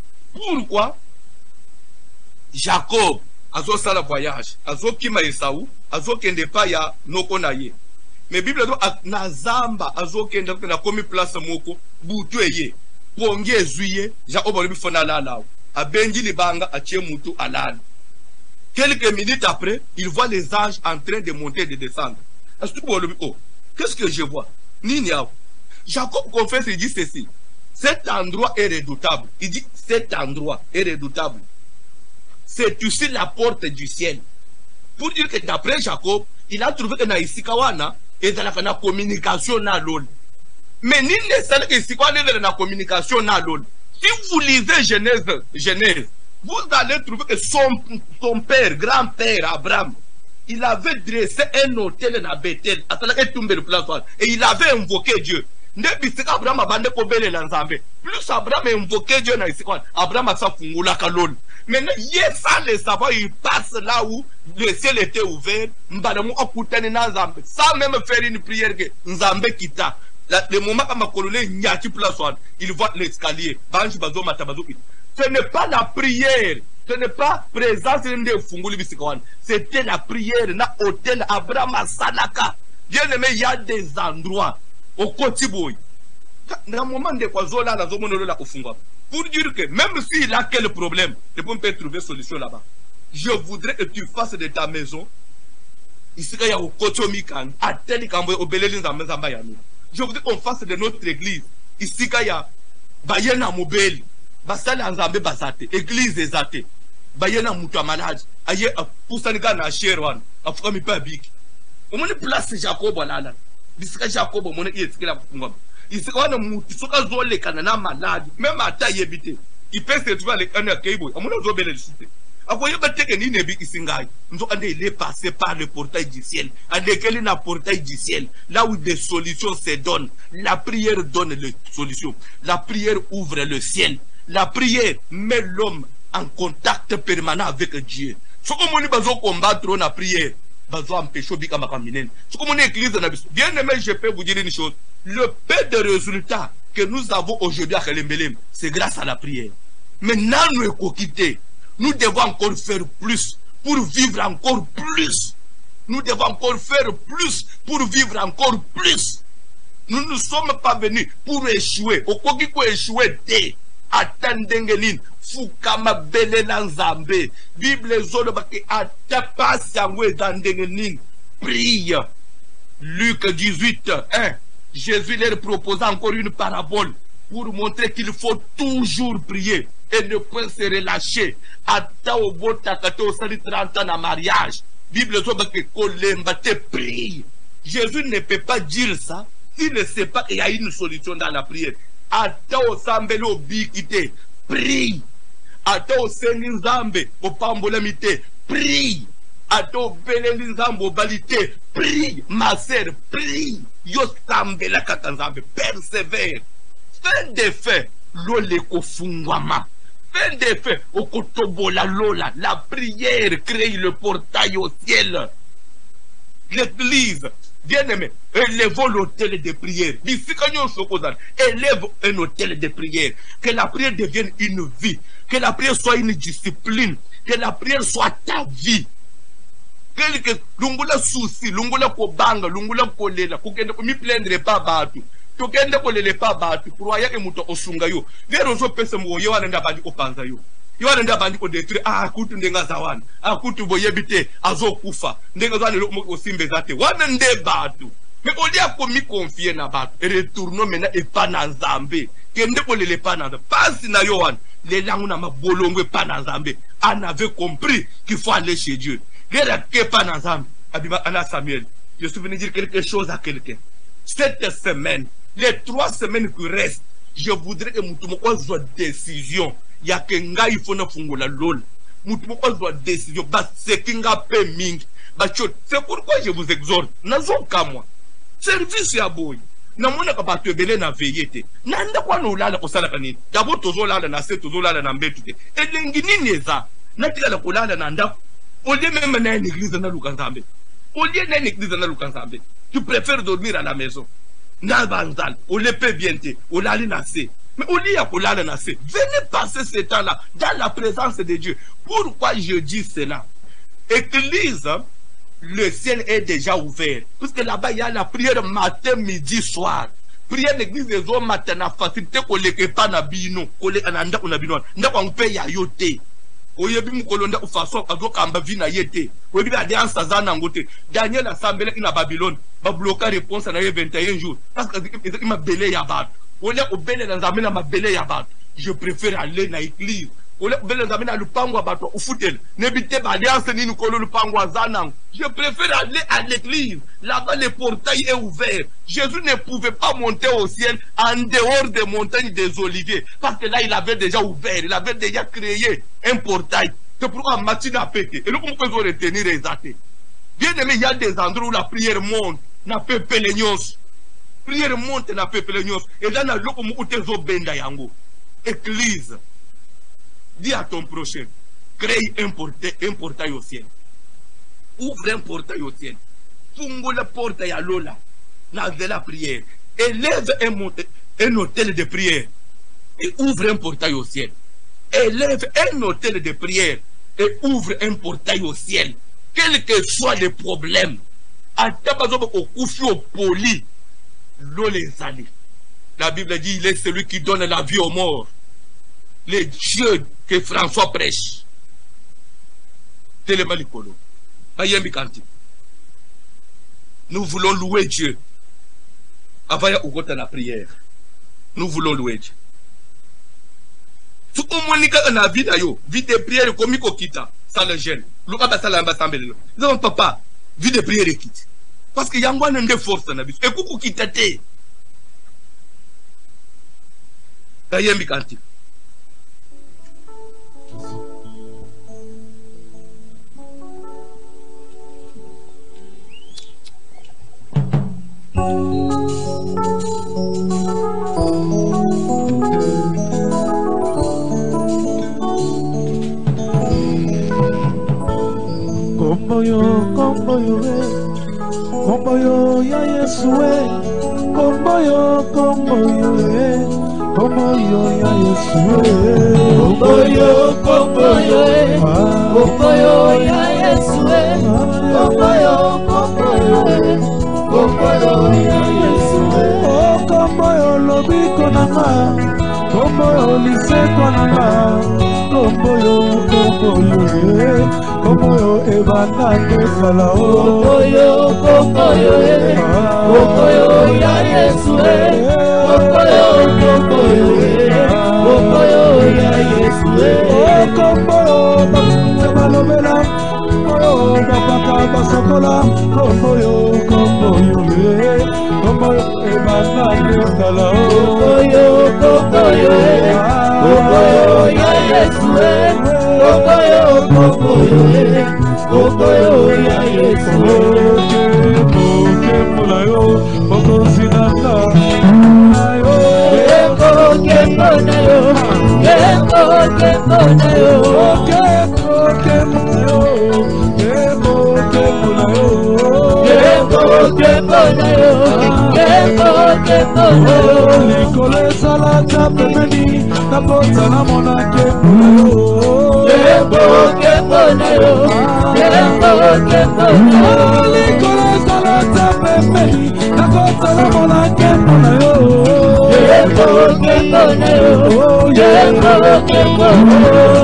Jacob, azo sala voyage, azo kima Esaou, azo kende pa ya noko na ye. Mais Bible dit na zamba azo kende na komi place moko, butu eye. Pongi ezuye, Jacob olibi fona la. A benji libanga a tche mutu alal. Quelques minutes après, il voit les anges en train de monter et de descendre. Qu'est-ce que je vois? Ninia. Jacob confesse, il dit ceci. Cet endroit est redoutable. Il dit cet endroit est redoutable. C'est aussi la porte du ciel. Pour dire que d'après Jacob, il a trouvé que Naïsikawana est dans la communication na l'ol. Mais ni ne savez que Isikawana est dans la communication na l'ol. Si vous lisez Genèse, vous allez trouver que son père, grand-père Abraham, il avait dressé un hôtel à Bethel, et il avait invoqué Dieu. Abraham a bandé plus Abraham a invoqué Dieu, Abraham a sa fungula kalol. Maintenant, sans le savoir, il passe là où le ciel était ouvert, sans même faire une prière que Nzambe quitta. Le moment où ma colonne il voit l'escalier. Ce n'est pas la prière. Ce n'est pas présence de Funguli Bissikwan. C'était la prière na hôtel Abraham Salaka. Bien aimé, il y a des endroits au Kotiboy. Dans un moment de quoi Zola la zone la Fungwa. Pour dire que même s'il a quel problème, il peut trouver solution là-bas. je voudrais que tu fasses de ta maison. Ici, il y a au Kotomikan, à Telikambo, au Belélin Zambayano. Je voudrais qu'on fasse de notre église. Ici, il y a Bayena Mobile, Basala Nzambe Basate, église des athées. Bayena Mouta malade, aye Poussaniga na Sherwan, a Frami Pabik. On a place Jacob à l'ala. Bisca Jacob, on est ici la Fungam. Ici, on a Moutouka Zole Kanana malade, même à taille habité. Il peut se trouver avec un cable, on a Zobel le cité. Avoyez que ni nebi isingai, nous allons les passer par le portail du ciel, avec quel est le portail du ciel, là où des solutions se donnent. La prière donne les solutions. La prière ouvre le ciel. La prière met l'homme en contact permanent avec Dieu. Ce que nous avons combattre la prière, nous avons empêché de faire. Ce que nous avons bien aimé, je peux vous dire une chose. Le peu de résultats que nous avons aujourd'hui à Kelembelem, c'est grâce à la prière. Maintenant, nous sommes quittés. Nous devons encore faire plus pour vivre encore plus. Nous devons encore faire plus pour vivre encore plus. Nous ne sommes pas venus pour échouer. Au quoi qu'il faut échouer, attendengenin fukama belela nzambe. Bible zolo baki atapasi angwe zandengenin. Prie. Luc 18, 1. Jésus leur proposa encore une parabole pour montrer qu'il faut toujours prier et ne pas se relâcher. Ata au beau takato sali 30 ans en mariage. Bible zoba que kolemba te prie. Jésus ne peut pas dire ça s'il ne sait pas qu'il y a une solution dans la prière. Ata au sambelo bikite, prie. Ata au seninzambe au pambolamite, prie. Ata au belenizambo balite, prie. Ma sœur, prie. Yo sambe la katanzambe, persévère. Fin des faits, l'oleko fungwama. Fin des faits, au kotobola lola. La prière crée le portail au ciel. L'église, bien aimé, élève l'hôtel de prière. Élève un hôtel de prière. Que la prière devienne une vie. Que la prière soit une discipline. Que la prière soit ta vie. Que l'ungula souci, l'ungula kobanga, l'ungula kolela, kukende mi plaindre pas batu. Tokende kolele pas batu, pourquoi que muto osunga yo. Vero zo pese mo yo wana ndabandi opanza yo. Yo wana ndabandi ko détruire kutu ndenga zawana. Kutu boyebite azokufa. Ndenga zwana lo osimbe zate. Wana nde batu. Mais on a commis confier na batu. Retournons maintenant et pas na Nzambe. Kende kolele pas na Nzambe. Pas na yo wana. Les langues na mabolongwe pas na Nzambe. On avait compris qu'il faut aller chez Dieu. Samuel, je suis venu dire quelque chose à quelqu'un. Cette semaine, les 3 semaines qui restent, je voudrais que nous ayons une décision. Il y a que il faut nous faire la lol. Nous ayons une décision. C'est pourquoi je vous exhorte. N'azon qu'à moi. Service à boy. Namona ka te belé na veillete. Nanda kwa no lala ko sala kanini. Dabo tozo lala na se tozo lala na mbetute. Elengi nini eza? Natika la ko lala na ndako. Au lieu même d'aller à l'église dans Lukanzambe. Au lieu d'aller à l'église dans Lukanzambe, tu préfères dormir à la maison. N'avanzal, au lieu de bien te, au lieu de mais au lieu de venez passer ce temps-là dans la présence de Dieu. Pourquoi je dis cela? Église, le ciel est déjà ouvert. Parce que là-bas, il y a la prière matin, midi, soir. Prière l'église des hommes matin, la facilité qu'on ne pas na bino, qu'on ne bino, on paye à yote. Oyebi mukolonda ufaso azoka amba vina yete oyebi ba alliance zana ngote Daniel asambele ina Babylone ba bloquer réponse na 21 jours parce que il m'a belé ya bat ole obele na nzambe na mabele ya bat. Je préfère aller na église ole obele nzambe na lupango bato ufutel nebite ba alliance ni nikolo lupango zana. Je préfère aller à l'église. Là-bas le portail est ouvert. Jésus ne pouvait pas monter au ciel en dehors des montagnes des Oliviers parce que là il avait déjà ouvert, il avait déjà créé un portail. C'est pourquoi Mathilde a pété. Et nous pouvons retenir les athées. Bien aimé, il y a des endroits où la prière monte, n'a pas pélénios. Prière monte, n'a pas pélénios. Et là, n'a pas benda yango. Église, dis à ton prochain, crée un portail au ciel. Ouvre un portail au ciel. Fungo la portail à Lola. N'a de la prière. Élève un hôtel de prière. Et ouvre un portail au ciel. Élève un hôtel de prière et ouvre un portail au ciel. Quel que soit le problème, la Bible dit il est celui qui donne la vie aux morts. Les dieux que François prêche. Télémalikolo. Ayembi Kanti. Nous voulons louer Dieu. Avant de la prière. Nous voulons louer Dieu. Si on a vie de prière comme kita, ça le gêne. Nous avons papa, vie de prière et quitte. Parce qu'il y a une force dans la vie. Et coucou qui t'était. Ayembi Kanti. Kombo yo ya Yesu kombo yo ya Yesu kombo yo ya Yesu kombo ya Yesu kombo yo lobiko nanga kombo yo liseko nanga kombo yo ebandande kala kombo yo ya Yesu kombo yo ya Yesu kombo yo balobela kombo yo bapaka basokola kombo yo ebandande kala kombo yo ya Yesu kombo yo ya Yesu mulayo bokosinanga likolo esalaka pembeni nakota na monake likolo esalaka pembeni nakota na monake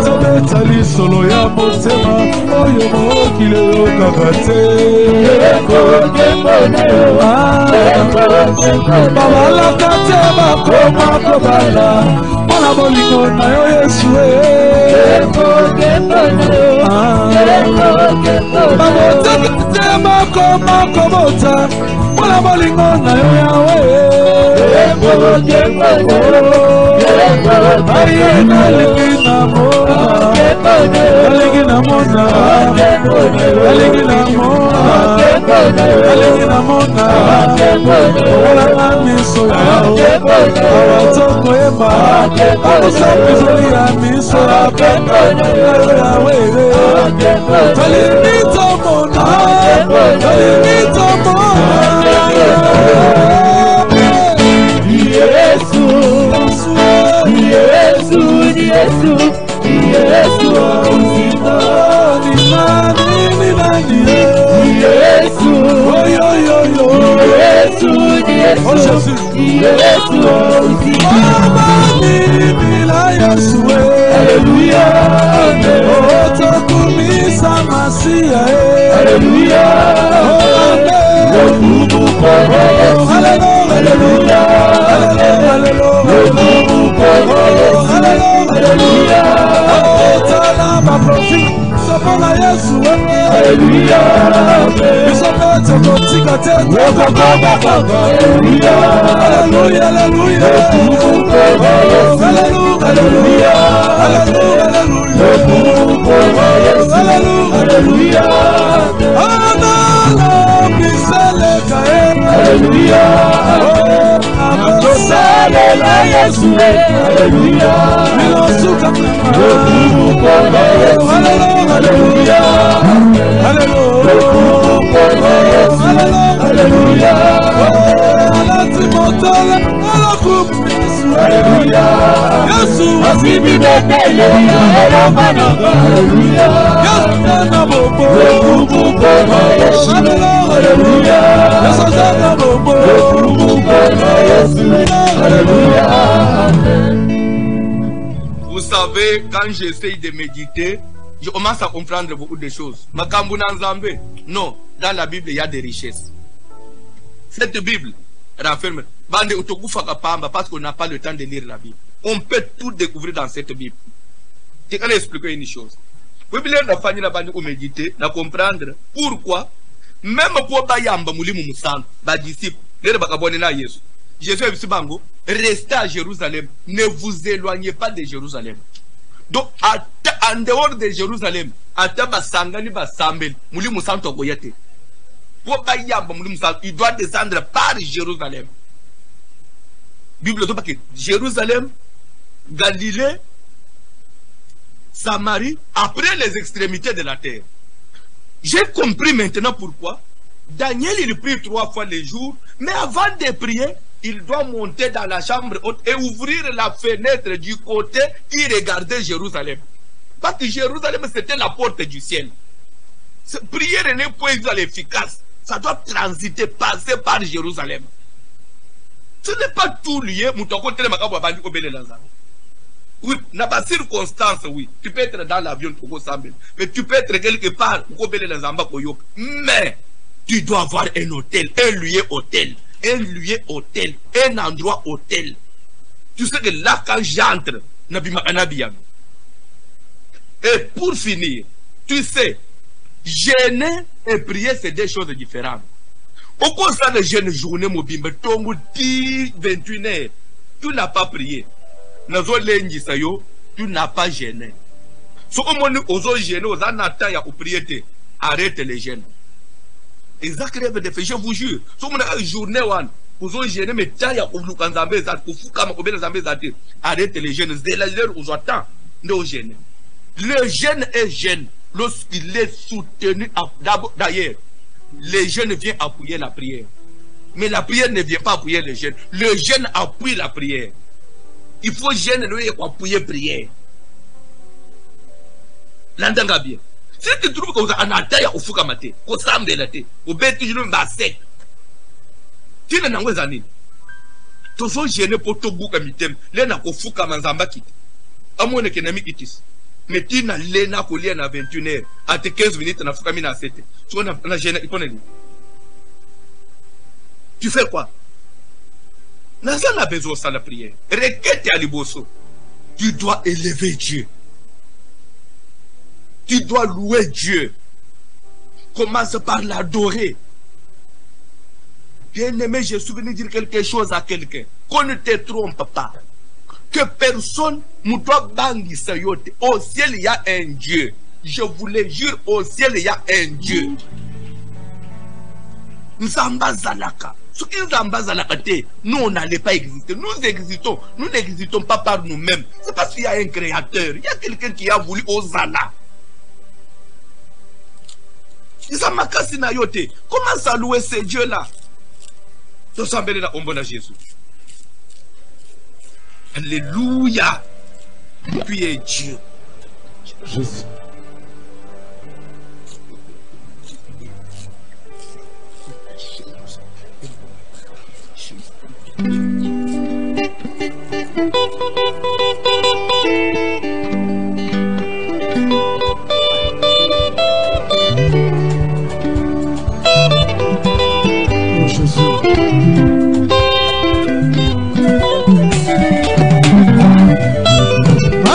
zobeta lisolo ya motema oyo mokili oyokaka te babalaka te bakoma kobala mpona bolingo na yo Yesu babotaka te bakoma kobota mpona bolingo na yo Yawe aye nalingi namona nalingi namona olanga miso yao awatoko yeba amusapizoli ya miso yawe tolimitomona Vous savez, quand j'essaye de méditer, je commence à comprendre beaucoup de choses. Non, dans la Bible, il y a des richesses. Cette Bible renferme. Parce qu'on n'a pas le temps de lire la Bible. On peut tout découvrir dans cette Bible. Je vais expliquer une chose. Vous pouvez méditer, comprendre pourquoi, même pour les disciples, Jésus a dit, restez à Jérusalem, ne vous éloignez pas de Jérusalem. Donc, en dehors de Jérusalem, il doit descendre par Jérusalem. Bible dit Jérusalem, Galilée, Samarie, après les extrémités de la terre. J'ai compris maintenant pourquoi Daniel il prie 3 fois le jour, mais avant de prier, il doit monter dans la chambre haute et ouvrir la fenêtre du côté qui regardait Jérusalem. Parce que Jérusalem, c'était la porte du ciel. Cette prière n'est pas efficace. Ça doit transiter, passer par Jérusalem. Ce n'est pas tout lié. Oui, n'a pas circonstance, oui. Tu peux être dans l'avion, mais tu peux être quelque part, mais tu dois avoir un hôtel, un lieu hôtel. Un lieu hôtel, un endroit hôtel. Tu sais que là, quand j'entre, et pour finir, tu sais, jeûner et prier, c'est deux choses différentes. Au cours de la jeûne journée, tu 21 heures, tu n'as pas prié. Tu n'as pas jeûné. Si on jeûner, on prier, arrête les jeûnes. Exact rêve de faire, je vous jure. Si on a une journée, vous avez gêné, mais arrête les jeunes. C'est la jeune où j'attends. Le jeune est jeune lorsqu'il est soutenu. D'ailleurs, les jeunes viennent appuyer la prière. Mais la prière ne vient pas appuyer les jeunes. Le jeune appuie la prière. Il faut jeune appuyer la prière. L'entendez bien. Si tu trouves que vous avez un attaque au Foukamate, au Sam de la tête, au bêtise de Basset, tu n'as pas d'année. Tu es gêné pour tout bouc à mitem, l'un au Foukamazamba quitte. À moins que n'ami quitte. Mais tu n'as l'ena pour l'en à 21 heures, à 15 minutes, à Foukamina 7. Tu as gêné, tu fais quoi? N'a pas besoin de la prière. Requête à Liboso. Tu dois élever Dieu. Tu dois louer Dieu. Commence par l'adorer. Bien-aimé, j'ai souvenir dire quelque chose à quelqu'un. Qu'on ne te trompe pas. Que personne ne doit bangi sayote. Au ciel, il y a un Dieu. Je vous le jure, au ciel, il y a un Dieu. Nzamba Zalaka. Ce qui Nzamba Zalaka, nous, on n'allait pas exister. Nous existons. Nous n'existons pas par nous-mêmes. C'est parce qu'il y a un créateur. Il y a quelqu'un qui a voulu Ozala. Comment ça louer ces dieux-là? Jésus. Alléluia. Tu es Dieu. Jésus.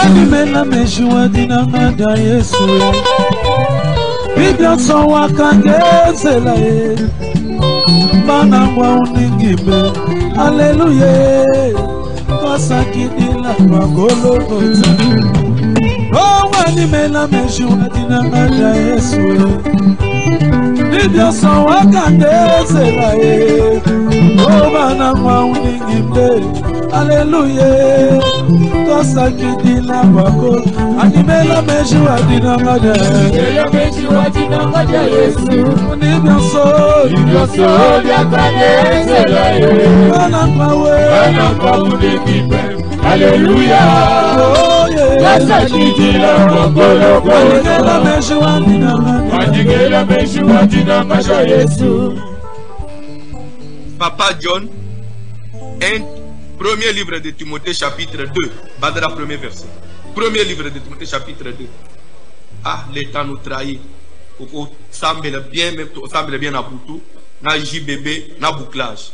Alimela mejua dinanga da Yesu Biblia so wakangezela ye Bana mwa uningime Hallelujah Kasakidila magolo kota Oh alimela mejua dinanga da Yesu Biblia so wakangezela ye Oh bana mwa uningime Hallelujah Kasakidila magolo Animela mejua dinanga da Animela mejua dinanga da Yesu Biblia so yakangezela ye Bana mwa uningime Hallelujah Oh yeah Kasakidila magolo Animela mejua dinanga Animela mejua dinanga da Yesu. Papa John, premier livre de Timothée chapitre 2, Badra premier verset. Premier livre de Timothée chapitre 2. Ah, le temps nous trahit. On semble bien, même on semble bien à Boutou, na JBB, na bouclage.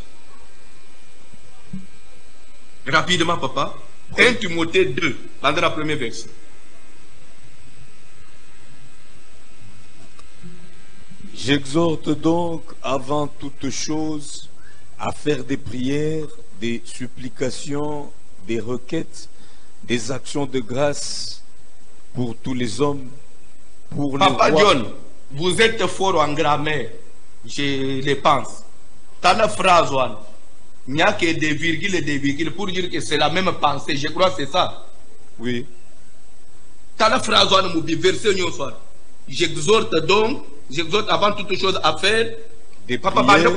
Rapidement, papa. 1 Timothée 2, pendant la première verset. J'exhorte donc avant toute chose à faire des prières, des supplications, des requêtes, des actions de grâce pour tous les hommes, pour les Papa rois. John, vous êtes fort en grammaire, je le pense. T'as la phrase, il n'y a que des virgules et des virgules pour dire que c'est la même pensée. Je crois que c'est ça. Oui. T'as la phrase, verset, j'exhorte donc, j'exhorte avant toute chose à faire. Des Papa, prières.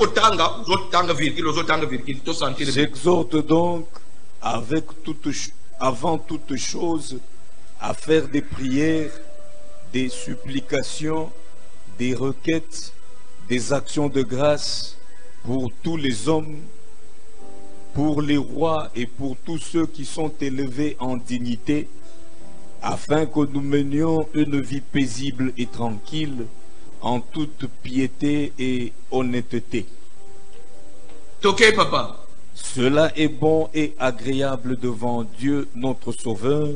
J'exhorte donc avant toute chose à faire des prières, des supplications, des requêtes, des actions de grâce pour tous les hommes, pour les rois et pour tous ceux qui sont élevés en dignité, afin que nous menions une vie paisible et tranquille, en toute piété et honnêteté. Ok, papa. Cela est bon et agréable devant Dieu notre Sauveur,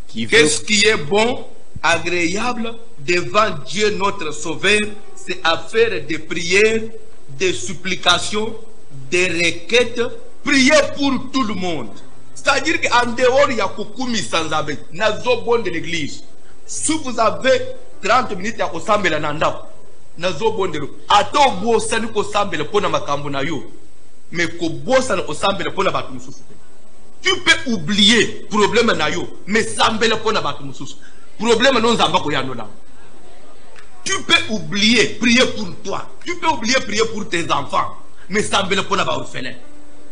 qui veut... Qu'est-ce qui est bon, agréable devant Dieu notre Sauveur? C'est à faire des prières, des supplications, des requêtes, prier pour tout le monde. C'est-à-dire qu'en dehors, il y a Koukoumi sans abeille, nazo bon de l'église. Si vous avez 30 minutes à Osambe la nanda, nazo bon de l'eau. Ato bo sani Osambe le pona makambo na yo. Mais ko bo sani Osambe le pona batu mususu. Tu peux oublier problème na yo, mais sambe le pona batu mususu. Problème non zamba ko yano na. Tu peux oublier prier pour toi. Tu peux oublier prier pour tes enfants, mais sambe le pona ba orphelin.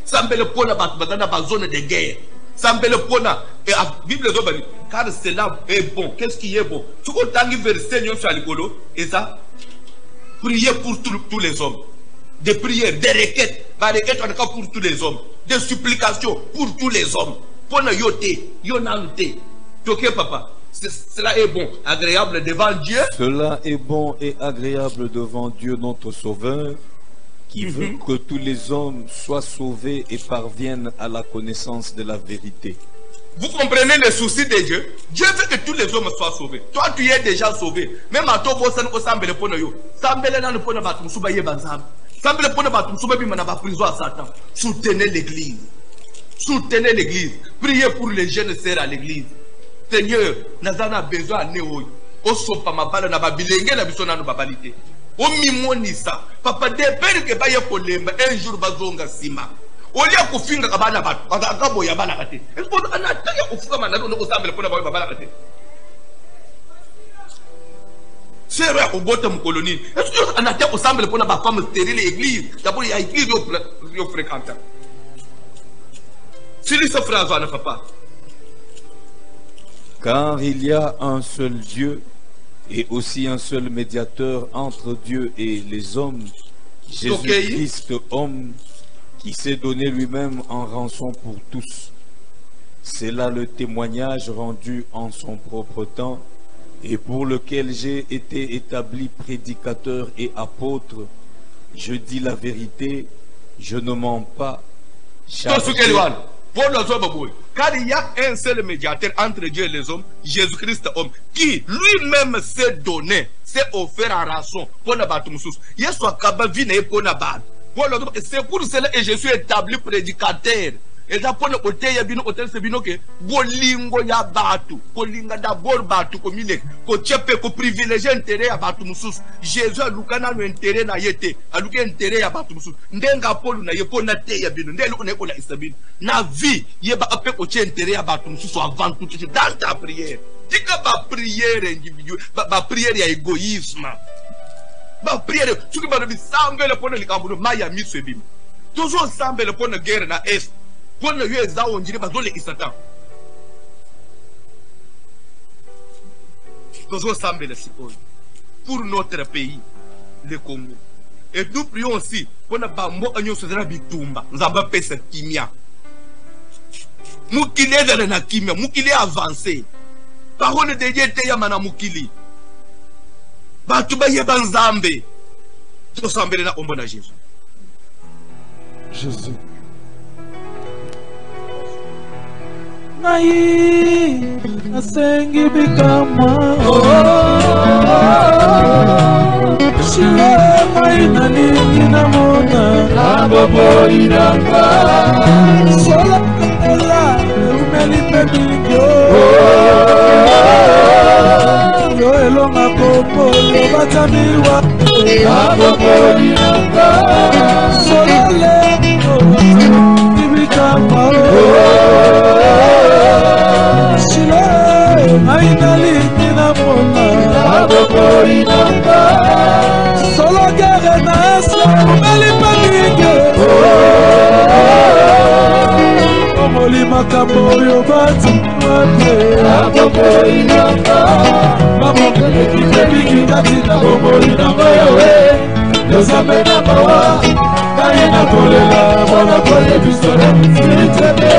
Sambe le pona batu batana ba zone de guerre. Sambe le pona et la Bible dit car cela est bon. Qu'est-ce qui est bon? Tu entends verset nyon sur l'igolo et ça prier pour tous les hommes. Des prières, des requêtes, des requêtes en cas pour tous les hommes, des supplications pour tous les hommes. Pona yote, yonante. Ok papa, cela est bon, agréable devant Dieu. Cela est bon et agréable devant Dieu notre Sauveur, qui veut que tous les hommes soient sauvés et parviennent à la connaissance de la vérité. Vous comprenez le souci de Dieu? Dieu veut que tous les hommes soient sauvés. Toi, tu es déjà sauvé. Même à toi, vous avez sambe le pono yo. Sambe le nan pono batum suba ye banzam. Sambe le pono batum suba bi manaba prison à Satan. Soutenez l'église. Soutenez l'église. Priez pour les jeunes sœurs à l'église. Seigneur, nazana besoin à néo. O sopa mabala na babilenge na biso na no babalite. O mimonisa. Papa de père que ba ye kolemba un jour bazonga sima. Olia kufinga kabana batu akabo ya bana kate esko anataka kufuka manalo no kusambela pona ba bala kate sero ya kubota mkoloni esko anataka kusambela pona ba femme stérile église d'abord il y a église yo fréquente c'est ce phrase ana papa. Car il y a un seul Dieu et aussi un seul médiateur entre Dieu et les hommes, Jésus-Christ homme, qui s'est donné lui-même en rançon pour tous. C'est là le témoignage rendu en son propre temps et pour lequel j'ai été établi prédicateur et apôtre. Je dis la vérité, je ne mens pas. Car il y a un seul médiateur entre Dieu et les hommes, Jésus-Christ homme, qui lui-même s'est donné, s'est offert en rançon pour ne pas tout moussous. Il soit kabavine pour ne pas. C'est pour cela que je suis établi prédicateur. Et ça pour le côté ya bino hôtel c'est bino que bolingo ya batu, bolinga d'abord batu ko mine, ko tchepe ko privilégier intérêt ya batu mususu. Jésus a lukana no intérêt na yete, a luka intérêt ya batu mususu. Ndenga polu na yepo na te ya bino, ndelo na ko la isabine. Na vie yeba ape ko tche intérêt ya batu mususu avant tout dans ta prière. Tika ba prière individuelle, ba prière ya égoïsme. Ba prière, tu qui ba de sambe le pona likambuno maya miswebim. Toujours sambe le pona guerre na est. Pour ne pas on dirait pas les Satan. Pour notre pays, le Congo. Et nous prions aussi pour ne pas mourir sur la bitumba. Nous avons fait cette kimia. Moukile dans la kimia, moukile avancé. parole de Dieu te ya manamukili batu ba yeba nzambe to sambele na ombo na Jésus. Jésus. Nai asengi bikama shile mai nalingi na mona Abobo inanga sola kala umeli pebingo yo elonga kopolo batamiwa Abobo inanga sola leo ibikama shile mai nalingi na mona Abobo inanga solo guerre nasa umeli pebingo omoli makambo yo batimiwa Abobo inanga Mamokele kifebiki katina bomoli na mayawe Yozambe na mawa Kaya na kolela Mwana kole bisore Sitebe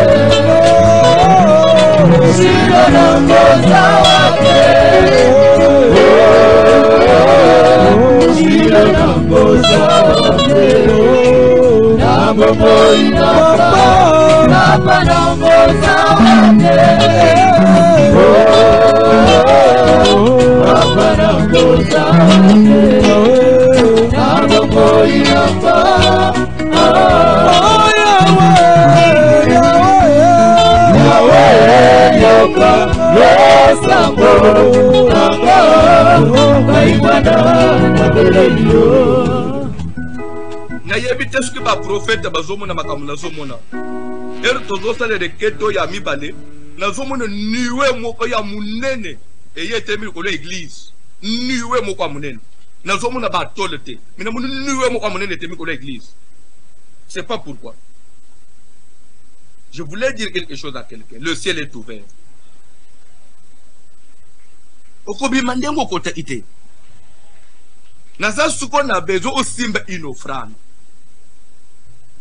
Shiro na ngoza wake Shiro na ngoza wake Abobo inanga Napa na ngoza wake Nayebite soki baprofete bazomona makambo nazomona ere tozosalela reketo ya mibale nazomona niwe moko ya munene eye etemi likolo ya eglise niwe moko ya munene nazomona batole te me namoni niwe moko ya munene etemi likolo ya eglise. C'est pas pourquoi je voulais dire quelque chose à quelqu'un. Le ciel est ouvert. Okobima ndengo okota ite naza suko na bezo osimba une offrande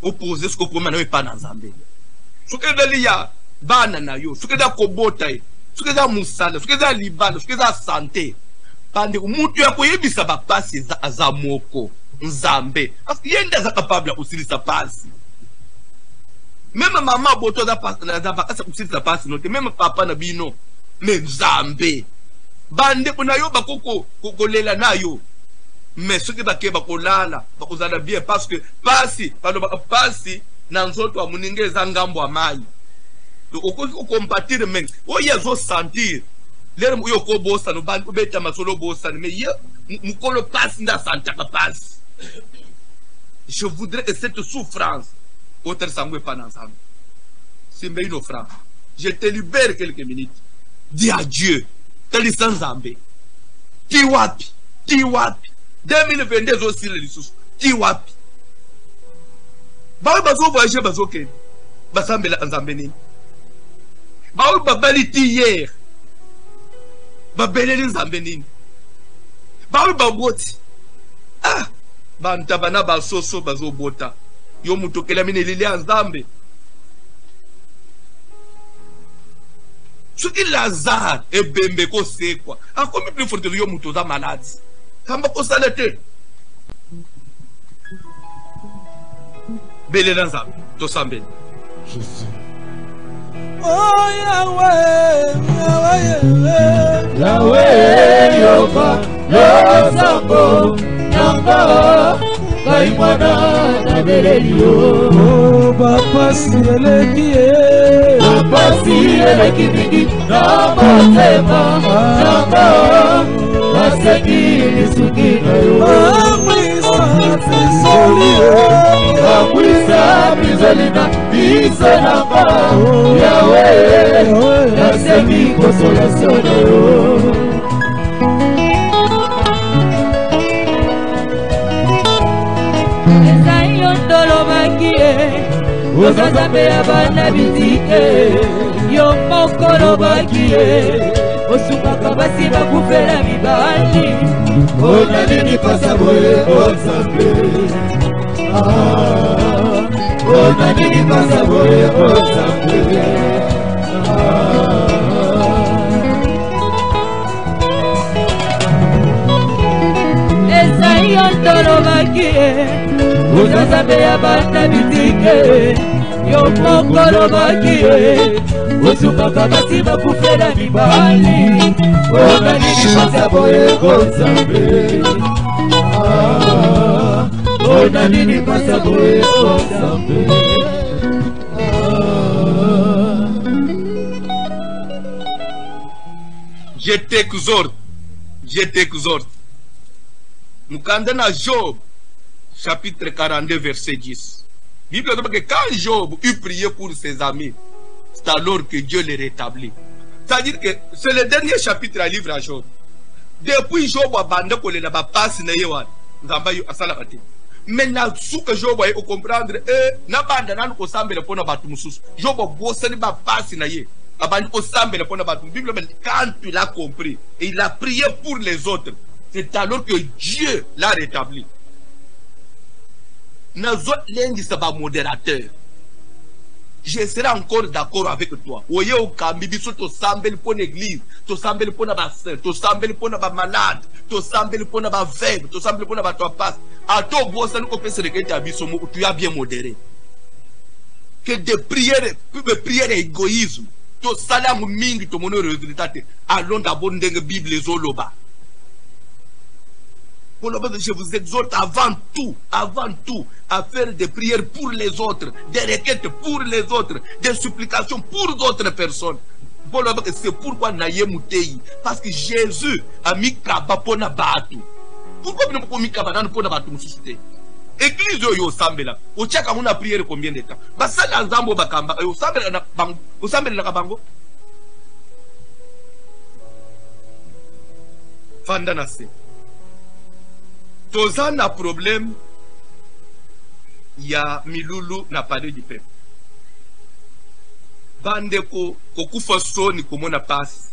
opposer ce que pour maintenant pas dans Zambie. Ce que dali ya bana na yo, ce que da kobota ye, ce que da musala, ce que da libala, ce que da santé. Pande mutu ya koyebisa ba pasi za moko Nzambe. Parce que yenda za capable usilisa pasi. Même maman boto da pasi na ba kasa usilisa pasi note, même papa na bino, mais Nzambe. Bande kuna yo bakoko kolela na yo. Mais ce qui va kolala bakozala bien parce que pasi pasi na nzoto wa muninge za ngambo wa mai okoki kokompatir men oye zo sentir lere yo ko bosa no bandi beta masolo bosa mais ye mukolo pasi nda santaka pasi. Je voudrais que cette souffrance autre sangwe pas ensemble simbe une offrande je te libère quelques minutes dis adieu tali sans Nzambe ti wapi 2022 aussi les lisusu ti wapi bawe bazo voyager bazo ke basambela Nzambe nini bawe babali ti hier babeleli Nzambe nini bawe baboti bantabana basoso bazo bota yo mutokela mine lili Nzambe soki Lazare ebembe ko sekwa akomi plus forte yo muto za malade kamba ko salete bele na Nzambe to sambele Jésus. Oh Yahweh, Yahweh, Yahweh Yoba Yosambo Namba Kaimwana Nabelelio oh bapasi elekie Bapasi elekibidi Namotema Namba Baseki Nisuki Nayo Amwisa Fisolie Amwisa Bizolina Bizolamba Yahweh Nasemi Consolation Nayo Nzambe ya bana bitike yo moko lobakie osukaka basi bakufela mibali ona nini pasa boye Nzambe ona nini pasa boye Nzambe ya bana bitike yo moko lobaki ye osukaka basi bakufela mibali ona nini pasa boye konzambe ona nini pasa boye konzambe Je t'exhorte. Mukanda na Job, chapitre 42, verset 10. Bible dit que quand Job eut prié pour ses amis, c'est alors que Dieu les rétablit. C'est-à-dire que c'est le dernier chapitre à livre à Job. Depuis Job a bandé pour les passe na yewan, nzamba yu asala kati. Maintenant sous que Job a comprendre na banda nan ko sambe le pona batu mususu. Job a bossé ni ba passe na ye. Quand tu l'as compris et il a prié pour les autres, c'est alors que Dieu l'a rétabli. Modérateur. Je serai encore d'accord avec toi. Oye au kambi so to sambel pour l'église, to sambel pour na ba sœur, to sambel pour na ba malade, to sambel pour na ba veuve, to sambel pour na ba toi passe. A to bossa nous kopese de kete abiso mo tu as bien modéré. Que des prières égoïsme. To salamu mingi to mono résultat allons d'abord ndenge Bible zoloba. Je vous exhorte avant tout à faire des prières pour les autres, des requêtes pour les autres, des supplications pour d'autres personnes. C'est pourquoi naye mutei parce que Jésus a mis kaba pona batu. Pourquoi nous pas mis kaba dans pona batu mususite? Église yo sambela o chaka una prière combien de temps basala nzambo bakamba yo sambela na bango o sambela na bango fanda na se tozana problème ya milulu na palais du peuple bandeko kokufa soni komona passe